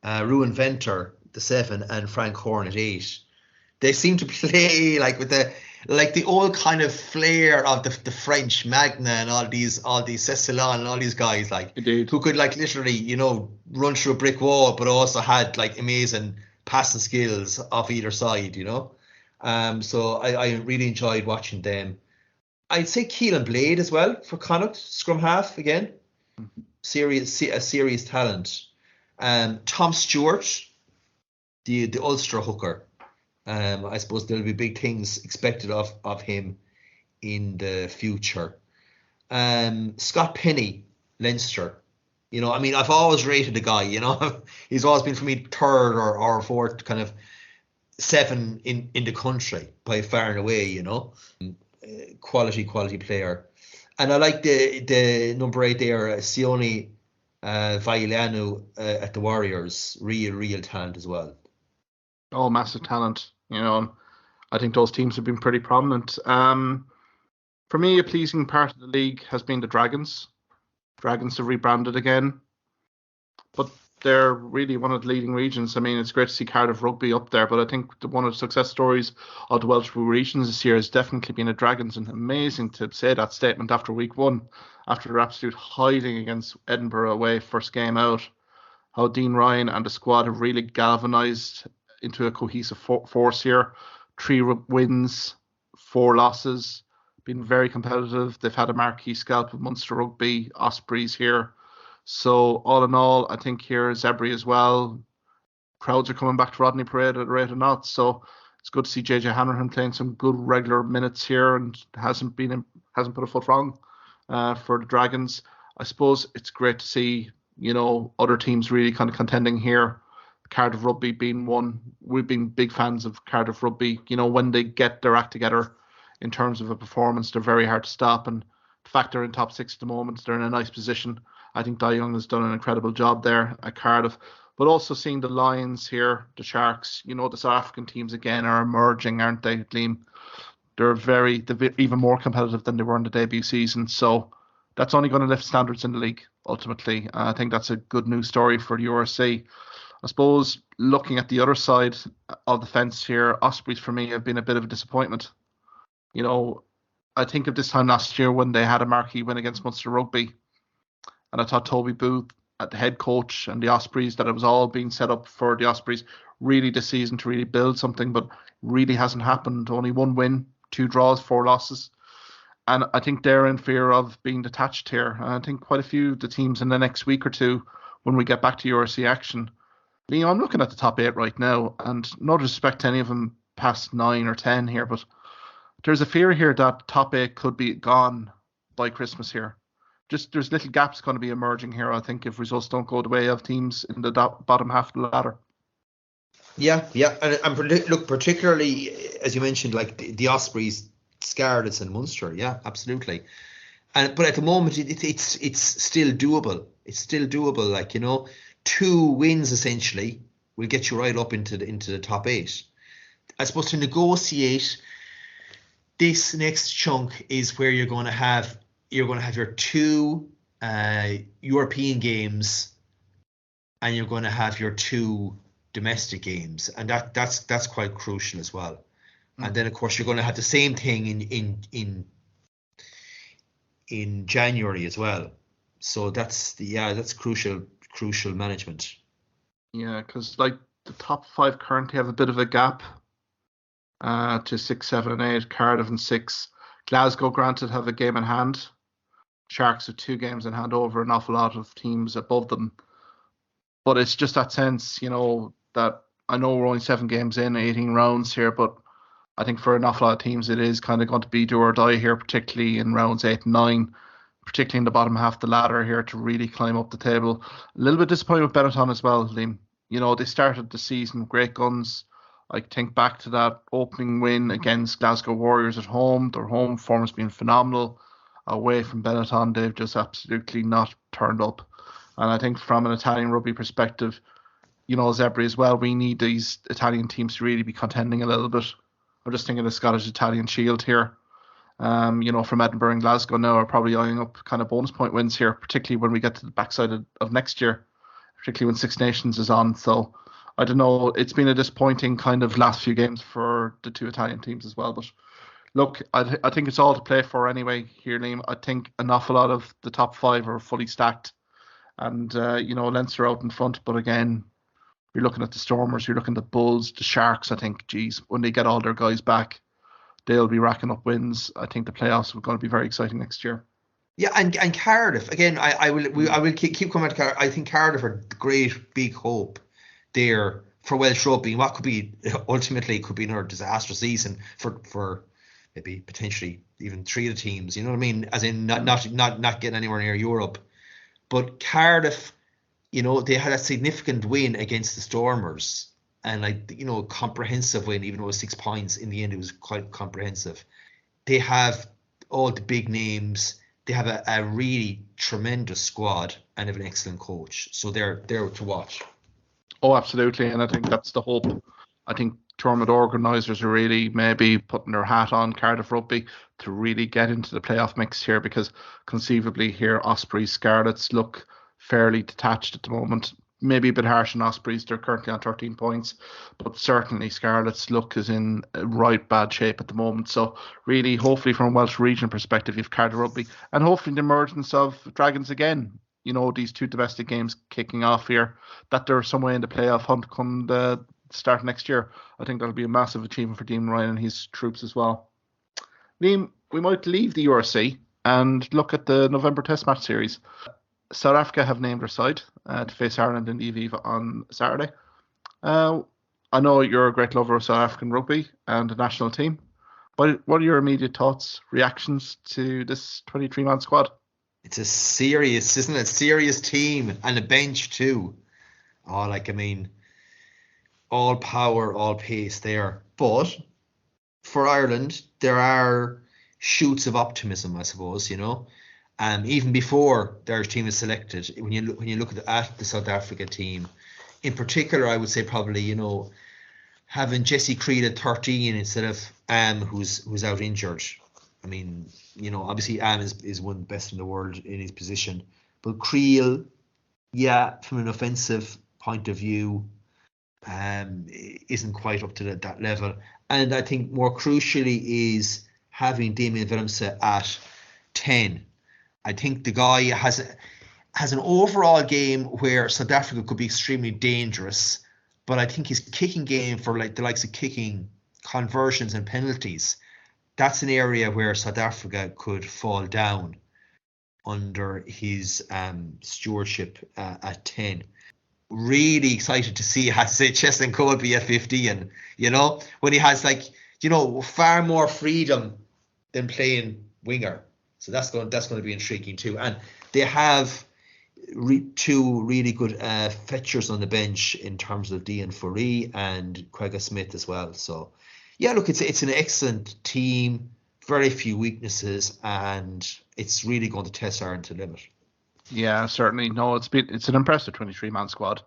Ruan Venter, the 7, and Frank Horn at 8. They seem to play with the old kind of flair of the French Magna and all these Cecilon and all these guys Indeed. who could literally run through a brick wall, but also had amazing passing skills off either side. So I really enjoyed watching them. I'd say Keelan Blade as well for Connacht, scrum half again, a serious talent. Tom Stewart, the Ulster hooker. I suppose there'll be big things expected of him in the future. Scott Penny, Leinster. I've always rated the guy. He's always been for me third or fourth kind of 7 in the country by far and away. Quality player. And I like the number 8 there, Sione Vaileanu at the Warriors. Real talent as well. Oh, massive talent. I think those teams have been pretty prominent. For me, a pleasing part of the league has been the Dragons. Dragons have rebranded again, but they're really one of the leading regions. It's great to see Cardiff Rugby up there, but I think one of the success stories of the Welsh regions this year has definitely been the Dragons, and amazing to say that statement after week 1, after their absolute hiding against Edinburgh away first game out, how Dean Ryan and the squad have really galvanised into a cohesive force here. 3 wins, 4 losses, been very competitive. They've had a marquee scalp of Munster Rugby, Ospreys here. So all in all, I think here Zebri as well. Crowds are coming back to Rodney Parade at a rate of knots. So it's good to see JJ Hanrahan playing some good regular minutes here and hasn't put a foot wrong for the Dragons. I suppose it's great to see other teams really kind of contending here. Cardiff Rugby being one. We've been big fans of Cardiff Rugby. When they get their act together in terms of a performance, they're very hard to stop. And the fact they're in top 6 at the moment, they're in a nice position. I think Dai Young has done an incredible job there at Cardiff. But also seeing the Lions here, the Sharks, the South African teams again are emerging, aren't they, Liam? They're even more competitive than they were in the debut season. So that's only going to lift standards in the league, ultimately. I think that's a good news story for the URC. I suppose looking at the other side of the fence here, Ospreys for me have been a bit of a disappointment. I think of this time last year when they had a marquee win against Munster Rugby, and I thought Toby Booth, at the head coach, and the Ospreys, that it was all being set up for the Ospreys really this season to really build something, but really hasn't happened. Only 1 win, 2 draws, 4 losses. And I think they're in fear of being detached here. And I think quite a few of the teams in the next week or two, when we get back to URC action, I'm looking at the top 8 right now, and no disrespect to any of them past 9 or 10 here, but there's a fear here that top 8 could be gone by Christmas here. Just there's little gaps going to be emerging here, I think, if results don't go the way of teams in the bottom half of the ladder. Yeah. And look, particularly, as you mentioned, the Ospreys scarred us in Munster. Yeah, absolutely. But at the moment, it's still doable. It's still doable, 2 wins essentially will get you right up into the top 8. I suppose to negotiate this next chunk is where you're going to have your 2 European games, and you're going to have your 2 domestic games, and that's quite crucial as well. And then of course you're going to have the same thing in January as well. So that's crucial management. Yeah, because the top 5 currently have a bit of a gap to 6, 7, and 8. Cardiff and 6. Glasgow, granted, have a game in hand. Sharks have 2 games in hand over an awful lot of teams above them. But it's just that sense, that I know we're only 7 games in, 18 rounds here, but I think for an awful lot of teams it is kind of going to be do or die here, particularly in rounds 8 and 9, particularly in the bottom half of the ladder here to really climb up the table. A little bit disappointed with Benetton as well, Liam. They started the season with great guns. I think back to that opening win against Glasgow Warriors at home. Their home form has been phenomenal. Away from Benetton, they've just absolutely not turned up. And I think from an Italian rugby perspective, Zebra as well, we need these Italian teams to really be contending a little bit. I'm just thinking of the Scottish-Italian Shield here. From Edinburgh and Glasgow now are probably eyeing up kind of bonus point wins here, particularly when we get to the backside of next year, particularly when Six Nations is on. So I don't know, it's been a disappointing kind of last few games for the two Italian teams as well. But look, I think it's all to play for anyway here, Liam. I think an awful lot of the top 5 are fully stacked. And, Leinster out in front. But again, you're looking at the Stormers, you're looking at the Bulls, the Sharks. I think, when they get all their guys back, they'll be racking up wins. I think the playoffs are going to be very exciting next year. Yeah, and Cardiff again. I will keep coming to Cardiff. I think Cardiff are the great big hope there for Welsh rugby. What could be ultimately could be another disastrous season for maybe potentially even 3 of the teams. You know what I mean? As in not getting anywhere near Europe. But Cardiff, they had a significant win against the Stormers. And a comprehensive win, even though it was 6 points. In the end, it was quite comprehensive. They have all the big names. They have a really tremendous squad and have an excellent coach. So they're to watch. Oh, absolutely. And I think that's the hope. I think tournament organisers are really maybe putting their hat on Cardiff Rugby to really get into the playoff mix here, because conceivably here, Ospreys, Scarlets look fairly detached at the moment. Maybe a bit harsh on Ospreys. They're currently on 13 points, but certainly Scarlets look is in right bad shape at the moment. So really, hopefully from a Welsh region perspective, you've Cardiff Rugby, and hopefully the emergence of Dragons again. These 2 domestic games kicking off here, that they're somewhere in the playoff hunt come the start next year. I think that'll be a massive achievement for Dean Ryan and his troops as well. Liam, we might leave the URC and look at the November Test match series. South Africa have named their side to face Ireland in the Aviva on Saturday. I know you're a great lover of South African rugby and the national team. What are your immediate thoughts, reactions to this 23-man squad? It's a serious, isn't it? Serious team, and a bench too. All power, all pace there. But for Ireland, there are shoots of optimism, I suppose, even before the Irish team is selected. When you look at the South Africa team, in particular, I would say probably, having Jesse Creed at 13 instead of who's out injured. Obviously is one of the best in the world in his position. But Creel, from an offensive point of view, isn't quite up to that level. And I think more crucially is having Damien Willemse at 10. I think the guy has an overall game where South Africa could be extremely dangerous, but I think his kicking game for the likes of kicking, conversions and penalties, that's an area where South Africa could fall down under his stewardship at 10. Really excited to see, I say, Cheslin Colby at 15, when he has far more freedom than playing winger. So that's going to be intriguing too. And they have 2 really good fetchers on the bench in terms of Dean Furey and Quagga Smith as well. So look, it's an excellent team, very few weaknesses, and it's really going to test Ireland to the limit. Yeah, certainly. No, it's an impressive 23-man squad.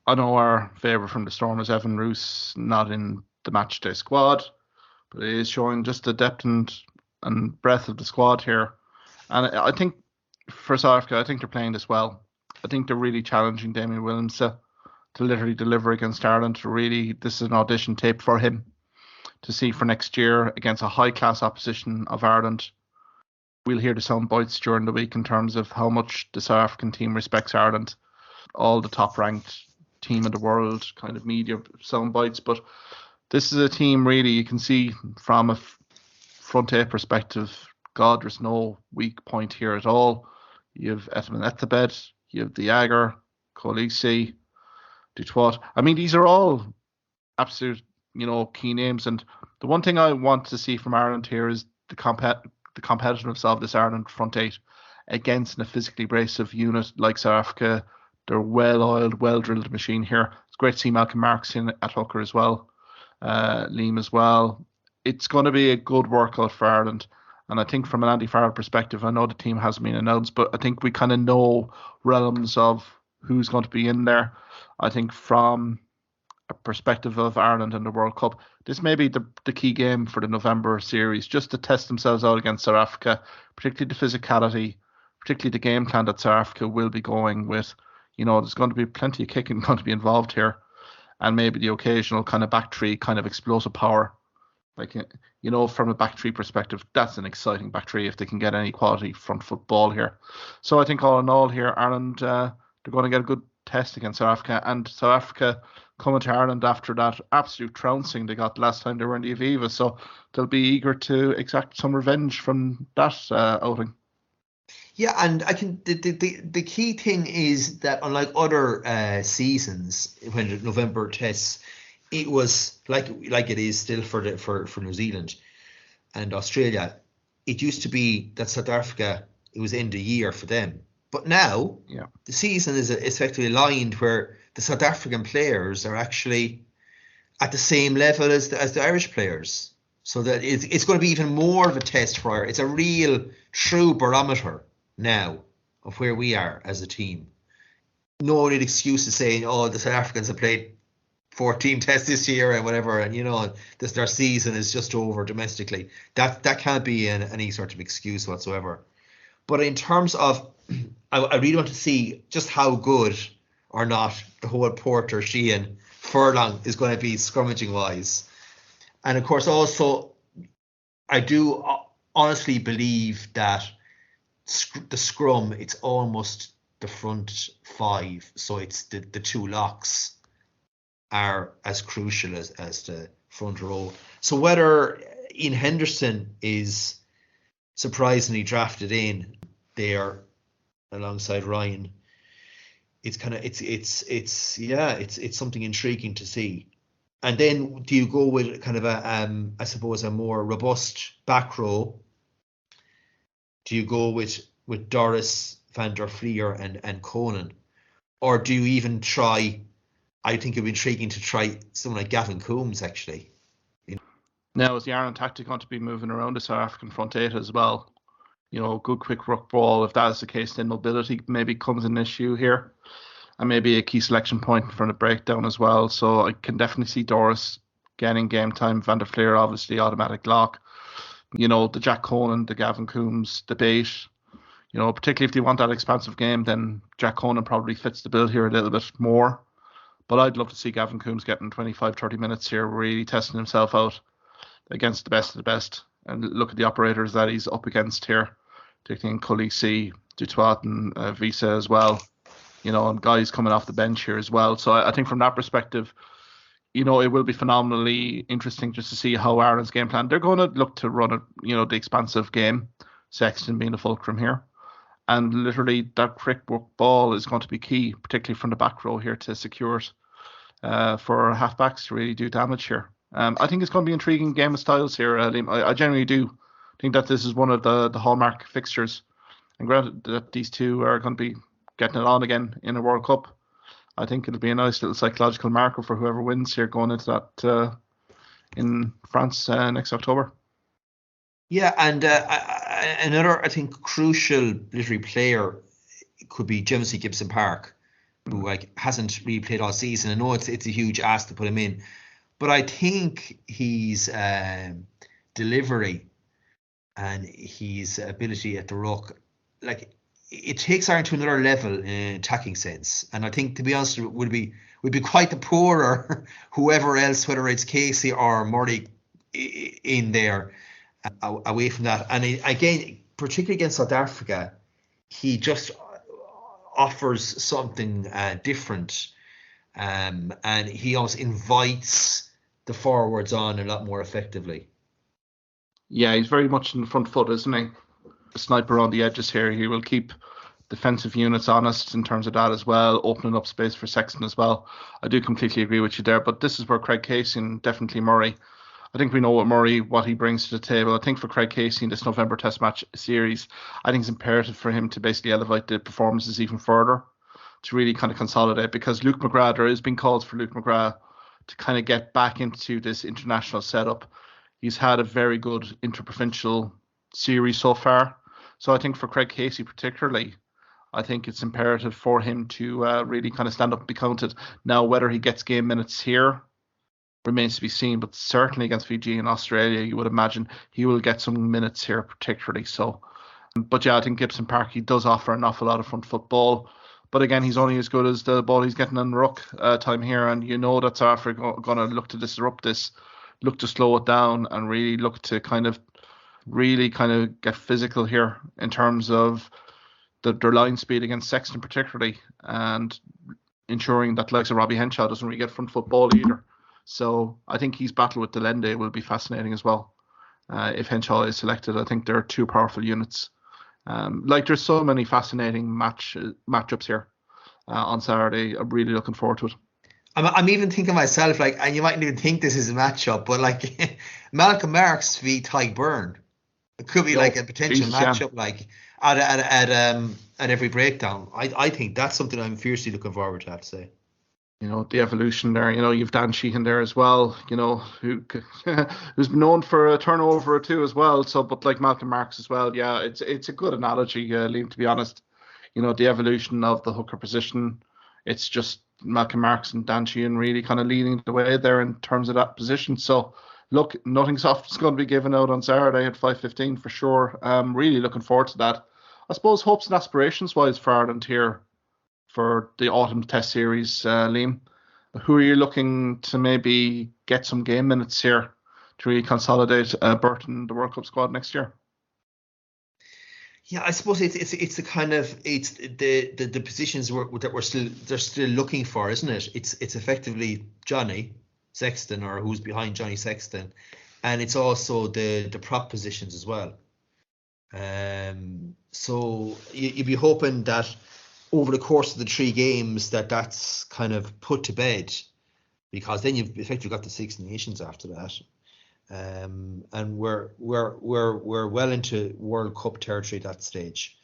I know our favourite from the Stormers, Evan Roos, not in the matchday squad, but it is showing just the depth and breadth of the squad here. And I think for South Africa, I think they're playing this well. I think they're really challenging Damien Willemse to literally deliver against Ireland. This is an audition tape for him to see for next year against a high-class opposition of Ireland. We'll hear the sound bites during the week in terms of how much the South African team respects Ireland. All the top-ranked team in the world, kind of media sound bites. But this is a team really, you can see from a front eight perspective, God, there's no weak point here at all. You have Etman Ethabet, you have Diager, Kolisi, Dutoit. These are all absolute, key names. And the one thing I want to see from Ireland here is the competitiveness of this Ireland front eight against a physically abrasive unit like South Africa. They're well-oiled, well-drilled machine here. It's great to see Malcolm Marks in at hooker as well, Liam as well. It's going to be a good workout for Ireland. And I think from an Andy Farrell perspective, I know the team hasn't been announced, but I think we kind of know realms of who's going to be in there. I think from a perspective of Ireland and the World Cup, this may be the key game for the November series, just to test themselves out against South Africa, particularly the physicality, particularly the game plan that South Africa will be going with. There's going to be plenty of kicking going to be involved here, and maybe the occasional kind of back three, kind of explosive power. Like, from a back three perspective, that's an exciting back three if they can get any quality front football here. So I think all in all here, Ireland, they're going to get a good test against South Africa. And South Africa coming to Ireland after that absolute trouncing they got last time they were in the Aviva. So they'll be eager to exact some revenge from that outing. Yeah, and I can the key thing is that unlike other seasons when the November tests, it was like it is still for New Zealand and Australia. It used to be that South Africa, it was end of year for them. But now the season is effectively aligned where the South African players are actually at the same level as the Irish players. So that it's going to be even more of a test for Ireland. It's a real true barometer now of where we are as a team. No real excuse to saying, the South Africans have played 14 tests this year and whatever, and their season is just over domestically. That can't be any sort of excuse whatsoever. But in terms of, I really want to see just how good or not the whole Porter, Sheehan, Furlong is going to be scrummaging wise. And of course also, I do honestly believe that the scrum, it's almost the front five. So it's the two locks are as crucial as the front row. So whether Ian Henderson is surprisingly drafted in there alongside Ryan, it's something intriguing to see. And then do you go with kind of I suppose a more robust back row? Do you go with Doris, Van der Fleer and Conan? Or do you even try, I think it would be intriguing to try someone like Gavin Coombs, actually. Now, is the Ireland tactic going to be moving around the South African front eight as well? Good quick ruck ball. If that is the case, then mobility maybe comes an issue here. And maybe a key selection point for the breakdown as well. So I can definitely see Doris getting game time. Van der Fleer, obviously, automatic lock. The Jack Conan, the Gavin Coombs debate. Particularly if they want that expansive game, then Jack Conan probably fits the bill here a little bit more. But I'd love to see Gavin Coombs getting 25, 30 minutes here, really testing himself out against the best of the best. And look at the operators that he's up against here, particularly in Khaleesi, Dutoit and Visa as well. And guys coming off the bench here as well. So I think from that perspective, it will be phenomenally interesting just to see how Ireland's game plan. They're going to look to run the expansive game, Sexton being the fulcrum here. And literally that quick work ball is going to be key, particularly from the back row here to secure it for halfbacks to really do damage here. I think it's going to be an intriguing game of styles here, Liam. I generally do think that this is one of the hallmark fixtures. And granted that these two are going to be getting it on again in a World Cup, I think it'll be a nice little psychological marker for whoever wins here going into that in France next October. Yeah, and another, I think, crucial literary player could be Jamesy Gibson Park, who hasn't really played all season. I know it's a huge ask to put him in, but I think his delivery and his ability at the ruck, it takes Ireland to another level in attacking sense. And I think, to be honest, would be quite the poorer whoever else, whether it's Casey or Murray, in there away from that. And again, particularly against South Africa, he just offers something different, and he almost invites the forwards on a lot more effectively. Yeah, he's very much in the front foot, isn't he? A sniper on the edges here. He will keep defensive units honest in terms of that as well, opening up space for Sexton as well. I do completely agree with you there, but this is where Craig Casey and definitely Murray, I think we know what he brings to the table. I think for Craig Casey in this November Test match series, I think it's imperative for him to basically elevate the performances even further, to really kind of consolidate, because Luke McGrath, there has been calls for Luke McGrath to kind of get back into this international setup. He's had a very good interprovincial series so far. So I think for Craig Casey particularly, I think it's imperative for him to really kind of stand up and be counted. Now, whether he gets game minutes here remains to be seen, but certainly against Fiji and Australia, you would imagine he will get some minutes here particularly. So, but yeah, I think Gibson Park, he does offer an awful lot of front football. But again, he's only as good as the ball he's getting in the ruck time here. And you know that South Africa going to look to disrupt this, look to slow it down, and really look to really get physical here in terms of their line speed against Sexton particularly, and ensuring that likes of Robbie Henshaw doesn't really get front football either. So I think his battle with Delende will be fascinating as well. If Henshaw is selected, I think they're two powerful units. There's so many fascinating matchups here on Saturday. I'm really looking forward to it. I'm even thinking myself, like, and you mightn't even think this is a matchup, but like Malcolm Marks v Ty Byrne, it could be like a potential matchup, like at every breakdown. I think that's something I'm fiercely looking forward to, I have to say. You know, the evolution there. You know, you've Dan Sheehan there as well. You know, who's been known for a turnover or two as well. So, but like Malcolm Marks as well. Yeah, it's a good analogy, Liam. To be honest, you know, the evolution of the hooker position. It's just Malcolm Marks and Dan Sheehan really kind of leading the way there in terms of that position. So, look, nothing soft is going to be given out on Saturday at 5:15 for sure. Really looking forward to that. I suppose hopes and aspirations wise for Ireland here for the autumn test series, Liam. Who are you looking to maybe get some game minutes here to really consolidate Burton the World Cup squad next year? Yeah, I suppose it's the kind of it's the positions that they're still looking for, isn't it? It's effectively Johnny Sexton, or who's behind Johnny Sexton, and it's also the prop positions as well. So you'd be hoping that over the course of the 3 games that's kind of put to bed, because then you've effectively got the Six Nations after that, and we're well into World Cup territory at that stage.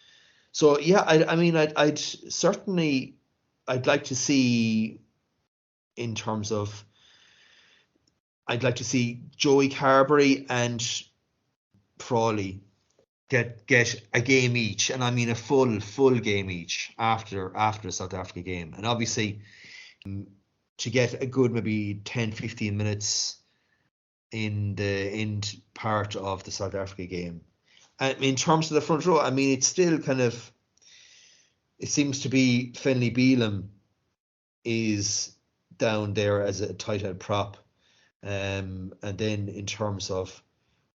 So yeah, I'd certainly like to see, in terms of, I'd like to see Joey Carberry and Frawley get a game each, and I mean a full game each after the South Africa game, and obviously to get a good maybe 10-15 minutes in the end part of the South Africa game. And in terms of the front row, I mean, it's still kind of, it seems to be Finlay Bealham is down there as a tight head prop, and then in terms of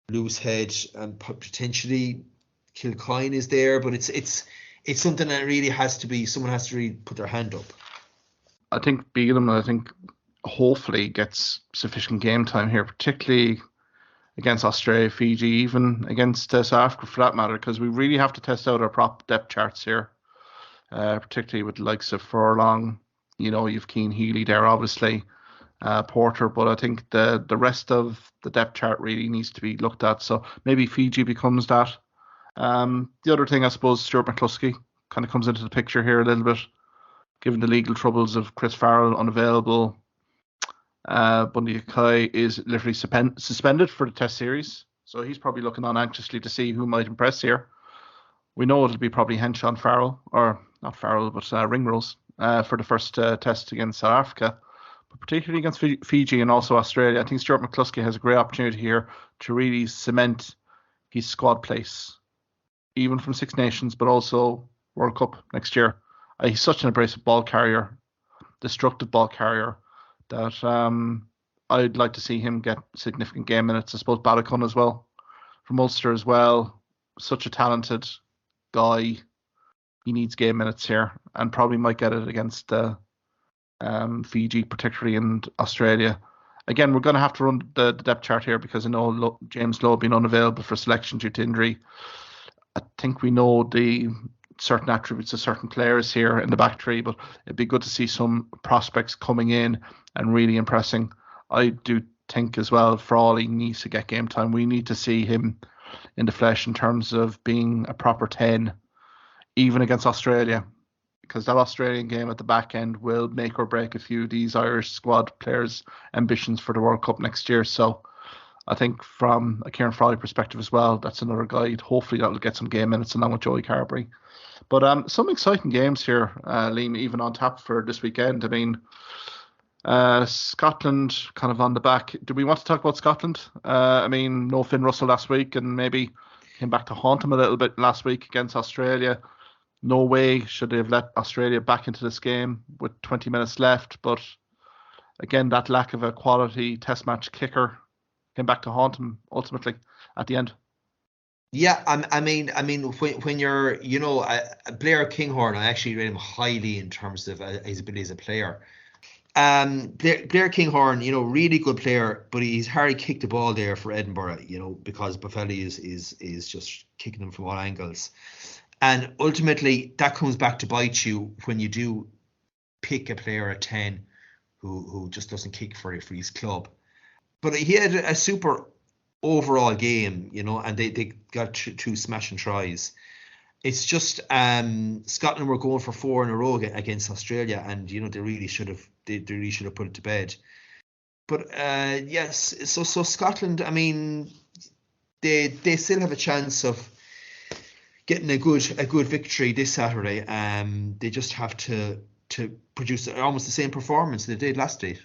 loose head and potentially Kilcoyne is there, but it's something that really has to be, someone has to really put their hand up. I think Bealham, hopefully gets sufficient game time here, particularly against Australia, Fiji, even against South Africa for that matter, because we really have to test out our prop depth charts here, particularly with the likes of Furlong. You know, you've Keane Healy there, obviously, Porter, but I think the rest of the depth chart really needs to be looked at. So maybe Fiji becomes that. The other thing, I suppose, Stuart McCluskey kind of comes into the picture here a little bit, given the legal troubles of Chris Farrell unavailable. Bundy Akai is literally suspended for the test series, so he's probably looking on anxiously to see who might impress here. We know it'll be probably Henshaw and Farrell, or not Farrell, but Ringrose for the first test against South Africa, but particularly against Fiji and also Australia. I think Stuart McCluskey has a great opportunity here to really cement his squad place, even from Six Nations, but also World Cup next year. He's such an abrasive ball carrier, destructive ball carrier, that I'd like to see him get significant game minutes. I suppose Badacun as well, from Ulster as well. Such a talented guy. He needs game minutes here, and probably might get it against Fiji, particularly, and Australia. Again, we're going to have to run the depth chart here, because I know James Lowe being unavailable for selection due to injury. I think we know the certain attributes of certain players here in the back three, but it'd be good to see some prospects coming in and really impressing. I do think as well Frawley needs to get game time. We need to see him in the flesh in terms of being a proper 10, even against Australia, because that Australian game at the back end will make or break a few of these Irish squad players' ambitions for the World Cup next year. So I think from a Kieran Frawley perspective as well, that's another guy. Hopefully that'll get some game minutes along with Joey Carberry. But some exciting games here, Liam, even on tap for this weekend. I mean, Scotland kind of on the back. Do we want to talk about Scotland? I mean, no Finn Russell last week and maybe came back to haunt him a little bit last week against Australia. No way should they have let Australia back into this game with 20 minutes left. But again, that lack of a quality test match kicker came back to haunt him ultimately at the end. Yeah, I mean, when you're, Blair Kinghorn, I actually rate him highly in terms of his ability as a player. Blair Kinghorn, really good player, but he's hardly kicked the ball there for Edinburgh, because Boffelli is just kicking them from all angles. And ultimately, that comes back to bite you when you do pick a player at 10 who just doesn't kick for his club. But he had a super overall game, and they got two smashing tries. It's just Scotland were going for 4 in a row against Australia, and they really should have put it to bed. But yes, so Scotland, I mean, they still have a chance of getting a good victory this Saturday. They just have to produce almost the same performance they did last day.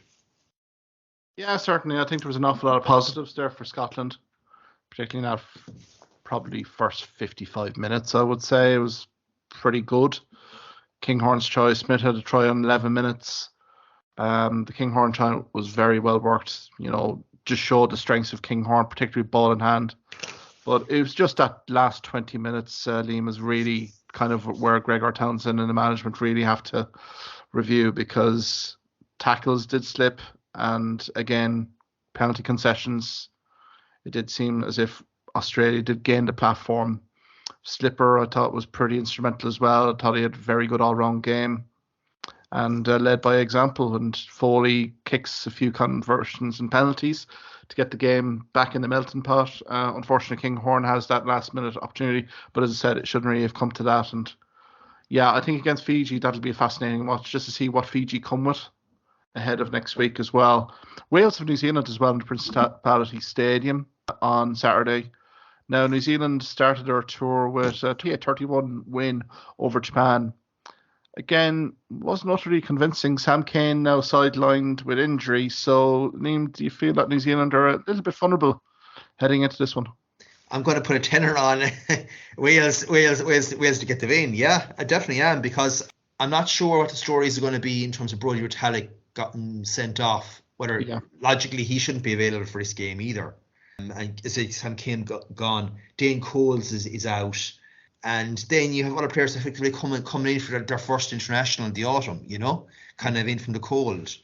Yeah, certainly. I think there was an awful lot of positives there for Scotland, particularly in that probably first 55 minutes, I would say. It was pretty good. Kinghorn's try, Smith had a try on 11 minutes. The Kinghorn try was very well worked, just showed the strengths of Kinghorn, particularly ball in hand. But it was just that last 20 minutes, Liam, is really kind of where Gregor Townsend and the management really have to review, because tackles did slip, and again, penalty concessions. It did seem as if Australia did gain the platform. Slipper, I thought, was pretty instrumental as well. I thought he had a very good all-round game and led by example. And Foley kicks a few conversions and penalties to get the game back in the melting pot. Unfortunately, Kinghorn has that last-minute opportunity, but as I said, it shouldn't really have come to that. And yeah, I think against Fiji, that'll be a fascinating watch just to see what Fiji come with ahead of next week as well. Wales have New Zealand as well in the Principality Stadium on Saturday. Now, New Zealand started their tour with a 31 win over Japan. Again, wasn't utterly convincing. Sam Cane now sidelined with injury. So, Liam, do you feel that New Zealand are a little bit vulnerable heading into this one? I'm going to put a tenner on Wales to get the win. Yeah, I definitely am, because I'm not sure what the stories are going to be in terms of Brodie Retallick gotten sent off, whether logically he shouldn't be available for this game either. And Sam Cane gone. Dane Coles is out. And then you have other players effectively coming in for their first international in the autumn, kind of in from the cold.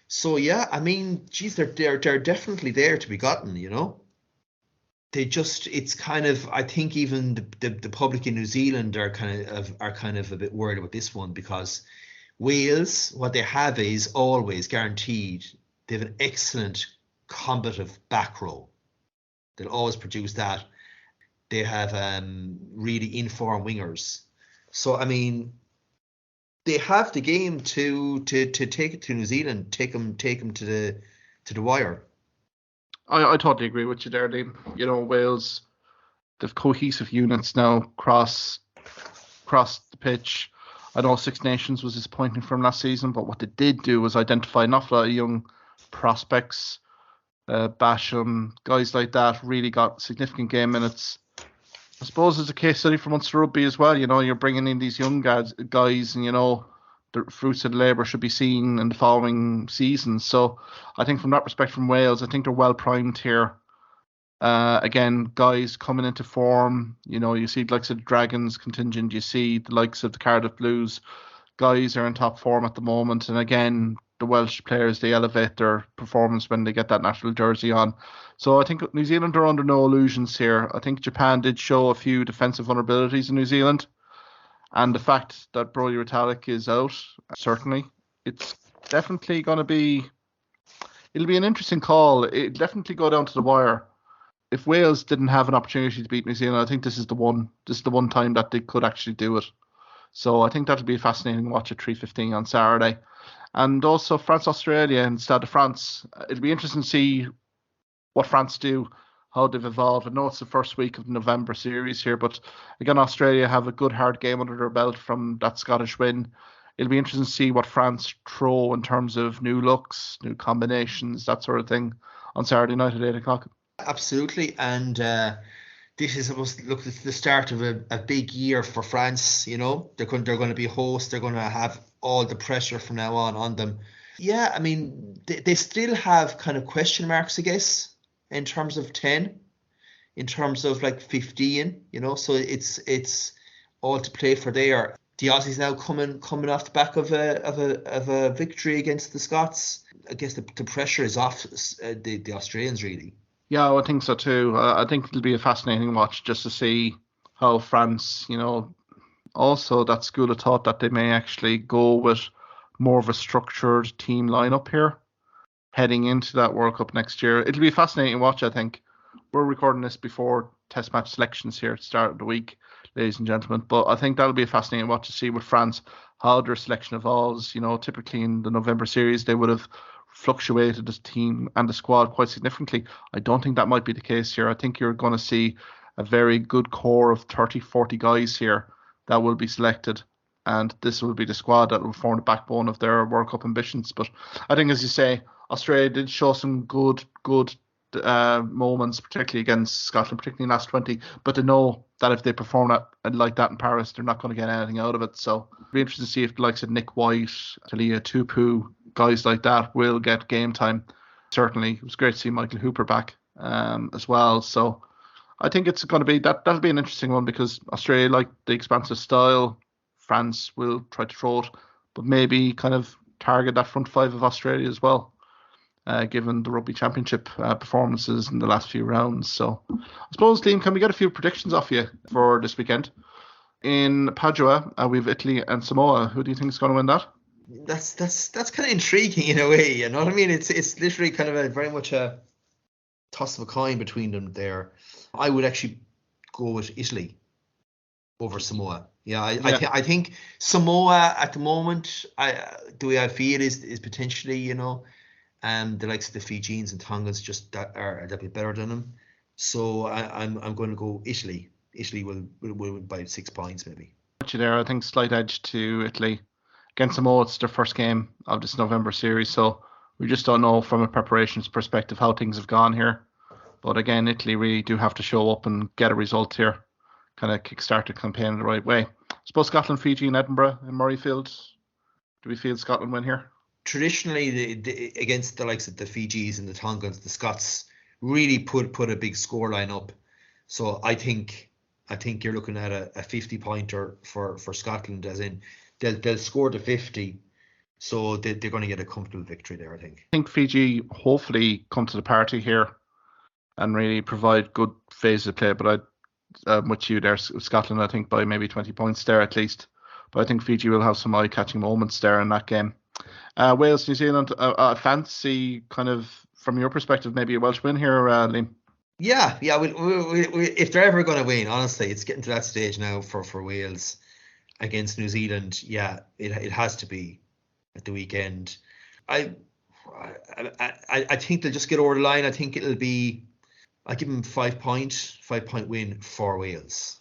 So, yeah, I mean, geez, they're definitely there to be gotten, They just, it's kind of, I think even the public in New Zealand are kind of a bit worried about this one, because Wales, what they have is always guaranteed, they have an excellent combative back row. They'll always produce that. They have really informed wingers. So, I mean, they have the game to take it to New Zealand, take them to the wire. I totally agree with you there, Liam. Wales, the cohesive units now cross the pitch. I know Six Nations was disappointing from last season, but what they did do was identify an awful lot of young prospects. Basham, guys like that really got significant game minutes. I suppose it's a case study for Munster Rugby as well. You're bringing in these young guys, and the fruits of the labour should be seen in the following seasons. So I think from that perspective, from Wales, I think they're well primed here. Again, guys coming into form. You see the likes of the Dragons contingent. You see the likes of the Cardiff Blues. Guys are in top form at the moment. And again, the Welsh players, they elevate their performance when they get that national jersey on. So I think New Zealand are under no illusions here. I think Japan did show a few defensive vulnerabilities in New Zealand. And the fact that Brodie Retallick is out, certainly, it's definitely going to be, it'll be an interesting call. It'll definitely go down to the wire. If Wales didn't have an opportunity to beat New Zealand, I think this is the one time that they could actually do it. So I think that'll be a fascinating watch at 3:15 on Saturday. And also France-Australia and Stade de France. It'll be interesting to see what France do, how they've evolved. I know it's the first week of the November series here, but again, Australia have a good hard game under their belt from that Scottish win. It'll be interesting to see what France throw in terms of new looks, new combinations, that sort of thing on Saturday night at 8 o'clock. Absolutely, and this is supposed to look the start of a big year for France. You know, they're going to be hosts. They're going to have all the pressure from now on them. Yeah, I mean, they still have kind of question marks, I guess, in terms of 10, in terms of like 15. You know, so it's all to play for there. The Aussies now coming off the back of a victory against the Scots. I guess the pressure is off the Australians, really. Yeah, I think so too. I think it'll be a fascinating watch just to see how France, also that school of thought that they may actually go with more of a structured team lineup here heading into that World Cup next year. It'll be a fascinating watch, I think. We're recording this before Test match selections here at the start of the week, ladies and gentlemen. But I think that'll be a fascinating watch to see with France how their selection evolves. Typically in the November series, they would have fluctuated the team and the squad quite significantly. I don't think that might be the case here. I think you're going to see a very good core of 30, 40 guys here that will be selected. And this will be the squad that will form the backbone of their World Cup ambitions. But I think, as you say, Australia did show some good moments, particularly against Scotland, particularly in last 20. But to know that if they perform like that in Paris, they're not going to get anything out of it. So it'll be interesting to see if the likes of Nick White, Talia Tupu, guys like that will get game time. Certainly, it was great to see Michael Hooper back as well. So I think it's going to be that'll be an interesting one because Australia like the expansive style. France will try to throw it, but maybe kind of target that front five of Australia as well, given the Rugby Championship performances in the last few rounds. So I suppose, Liam, can we get a few predictions off you for this weekend? In Padua, we have Italy and Samoa. Who do you think is going to win that? That's kind of intriguing in a way, you know what I mean? It's literally kind of very much a toss of a coin between them there. I would actually go with Italy over Samoa. Yeah, I think Samoa at the moment, the way I feel is potentially, the likes of the Fijians and Tongans just that are a bit better than them. So I'm going to go Italy. Italy will win by 6 points maybe. There, I think slight edge to Italy. Against Samoa, it's their first game of this November series, so we just don't know from a preparations perspective how things have gone here. But again, Italy really do have to show up and get a result here. Kind of kickstart the campaign the right way. I suppose Scotland, Fiji, and Edinburgh in Murrayfield. Do we feel Scotland win here? Traditionally, against the likes of the Fijis and the Tongans, the Scots really put a big scoreline up. So I think you're looking at a 50-pointer for Scotland, as in they'll score the 50. So they're going to get a comfortable victory there, I think. I think Fiji hopefully come to the party here and really provide good phases of play, but I'm with you there, Scotland, I think by maybe 20 points there at least. But I think Fiji will have some eye-catching moments there in that game. Wales, New Zealand, fancy kind of, from your perspective, maybe a Welsh win here, Liam? Yeah. We, if they're ever going to win, honestly, it's getting to that stage now for Wales against New Zealand. Yeah, it has to be at the weekend. I think they'll just get over the line. I think it'll be, I give them 5 point win for Wales.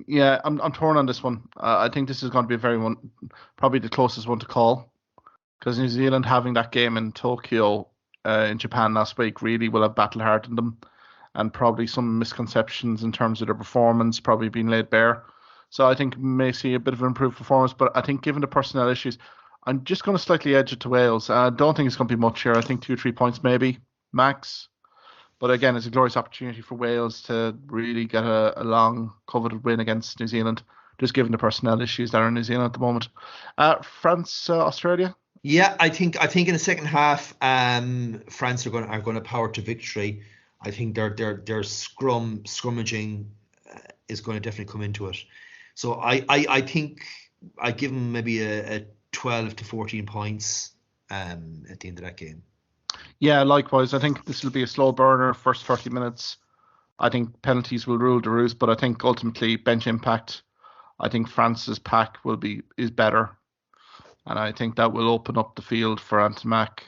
Yeah, I'm torn on this one. I think this is going to be probably the closest one to call, because New Zealand having that game in Tokyo in Japan last week really will have battle hardened them, and probably some misconceptions in terms of their performance probably being laid bare. So I think we may see a bit of an improved performance, but I think given the personnel issues, I'm just going to slightly edge it to Wales. I don't think it's going to be much here. I think 2-3 points maybe, max. But again, it's a glorious opportunity for Wales to really get a long coveted win against New Zealand, just given the personnel issues that are in New Zealand at the moment. France, Australia? Yeah, I think in the second half, France are going to power to victory. I think their scrummaging is going to definitely come into it. So I think I give them maybe a 12 to 14 points at the end of that game. Yeah, likewise. I think this will be a slow burner first 30 minutes. I think penalties will rule the roost, but I think ultimately bench impact, I think France's pack is better. And I think that will open up the field for Ant Mac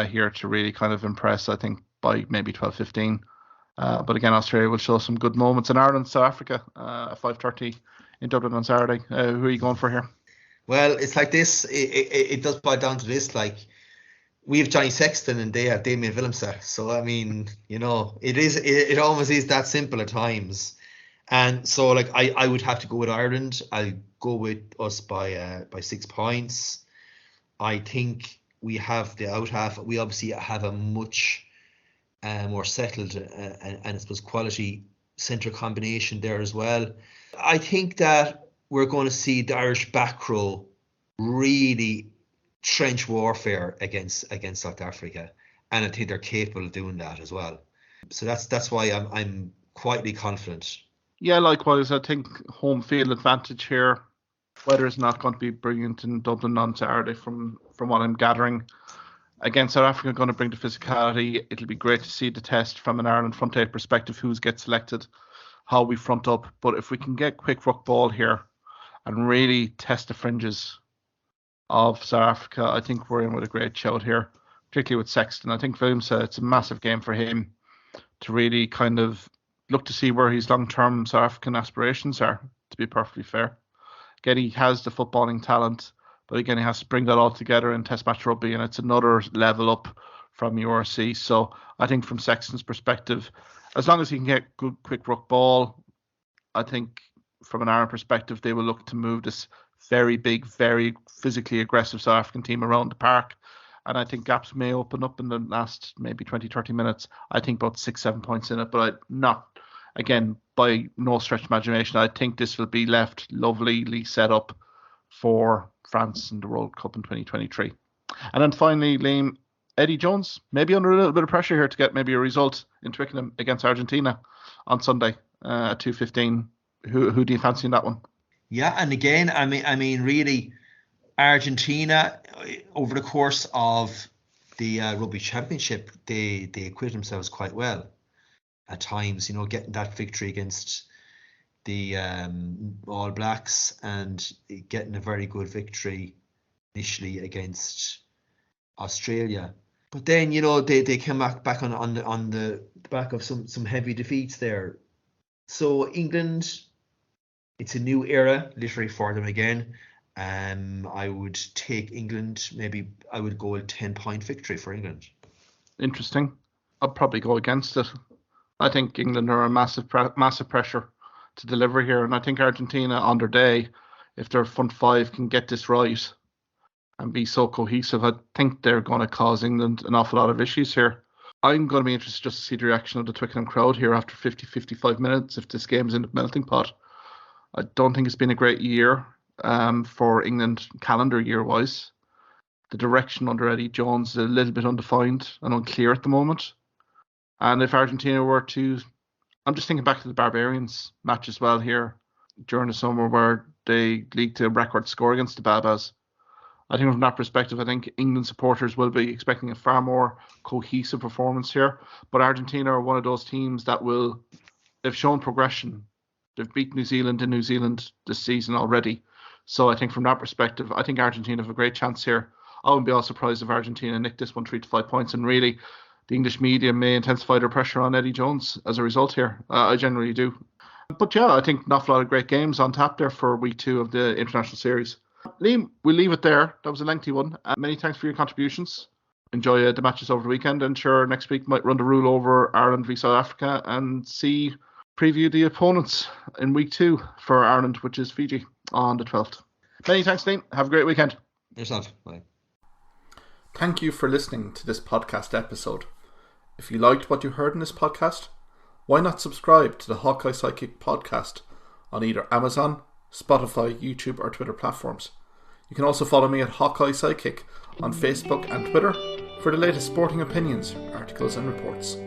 here to really kind of impress. I think by maybe 12-15. But again, Australia will show some good moments. In Ireland, South Africa, at 5:30 in Dublin on Saturday. Who are you going for here? Well, it's like this. It does boil down to this. Like, we have Johnny Sexton and they have Damien Willemse. So I mean, it almost is that simple at times. And so, like, I would have to go with Ireland. I'll go with us by 6 points. I think we have the out half. We obviously have a much more settled and I suppose quality centre combination there as well. I think that we're going to see the Irish back row really trench warfare against South Africa, and I think they're capable of doing that as well. So that's why I'm quietly confident. Yeah, likewise. I think home field advantage here. Weather is not going to be brilliant in Dublin on Saturday, from what I'm gathering. Again, South Africa are going to bring the physicality. It'll be great to see the test from an Ireland front eight perspective, who's gets selected, how we front up. But if we can get quick ruck ball here and really test the fringes of South Africa, I think we're in with a great shout here, particularly with Sexton. I think Willemse, it's a massive game for him to really kind of look to see where his long-term South African aspirations are, to be perfectly fair. Again, he has the footballing talent, but again, he has to bring that all together in Test match rugby, and it's another level up from URC. So I think from Sexton's perspective, as long as he can get good, quick ruck ball, I think from an Ireland perspective, they will look to move this very big, very physically aggressive South African team around the park. And I think gaps may open up in the last maybe 20, 30 minutes. I think about 6-7 points in it, but not, again, by no stretch of imagination. I think this will be left lovelily set up for France in the World Cup in 2023. And then finally, Liam, Eddie Jones, maybe under a little bit of pressure here to get maybe a result in Twickenham against Argentina on Sunday at 2:15. Who do you fancy in that one? Yeah, and again, I mean, really, Argentina over the course of the Rugby Championship, they acquitted themselves quite well at times. Getting that victory against the All Blacks and getting a very good victory initially against Australia. But then, they came back on the back of some heavy defeats there. So England, it's a new era literally for them again. I would take England. Maybe I would go a 10-point victory for England. Interesting. I'll probably go against it. I think England are a massive pressure to deliver here, and I think Argentina on their day, if their front five can get this right and be so cohesive, I think they're going to cause England an awful lot of issues here. I'm going to be interested just to see the reaction of the Twickenham crowd here after 50-55 minutes if this game's in the melting pot. I don't think it's been a great year for England calendar year wise. The direction under Eddie Jones is a little bit undefined and unclear at the moment. And if Argentina were to, I'm just thinking back to the Barbarians match as well here during the summer where they leaked a record score against the Babas. I think from that perspective, I think England supporters will be expecting a far more cohesive performance here. But Argentina are one of those teams that they've shown progression. They've beat New Zealand in New Zealand this season already. So I think from that perspective, I think Argentina have a great chance here. I wouldn't be all surprised if Argentina nicked this one 3-5 points, and really the English media may intensify their pressure on Eddie Jones as a result here. I generally do. But yeah, I think an awful lot of great games on tap there for week 2 of the international series. Liam, we'll leave it there. That was a lengthy one. Many thanks for your contributions. Enjoy the matches over the weekend, and sure, next week might run the rule over Ireland v South Africa and preview the opponents in week 2 for Ireland, which is Fiji on the 12th. Many thanks, Liam. Have a great weekend. Yourself. Bye. Thank you for listening to this podcast episode. If you liked what you heard in this podcast, why not subscribe to the Hawkeye Sidekick podcast on either Amazon, Spotify, YouTube or Twitter platforms. You can also follow me at Hawkeye Sidekick on Facebook and Twitter for the latest sporting opinions, articles and reports.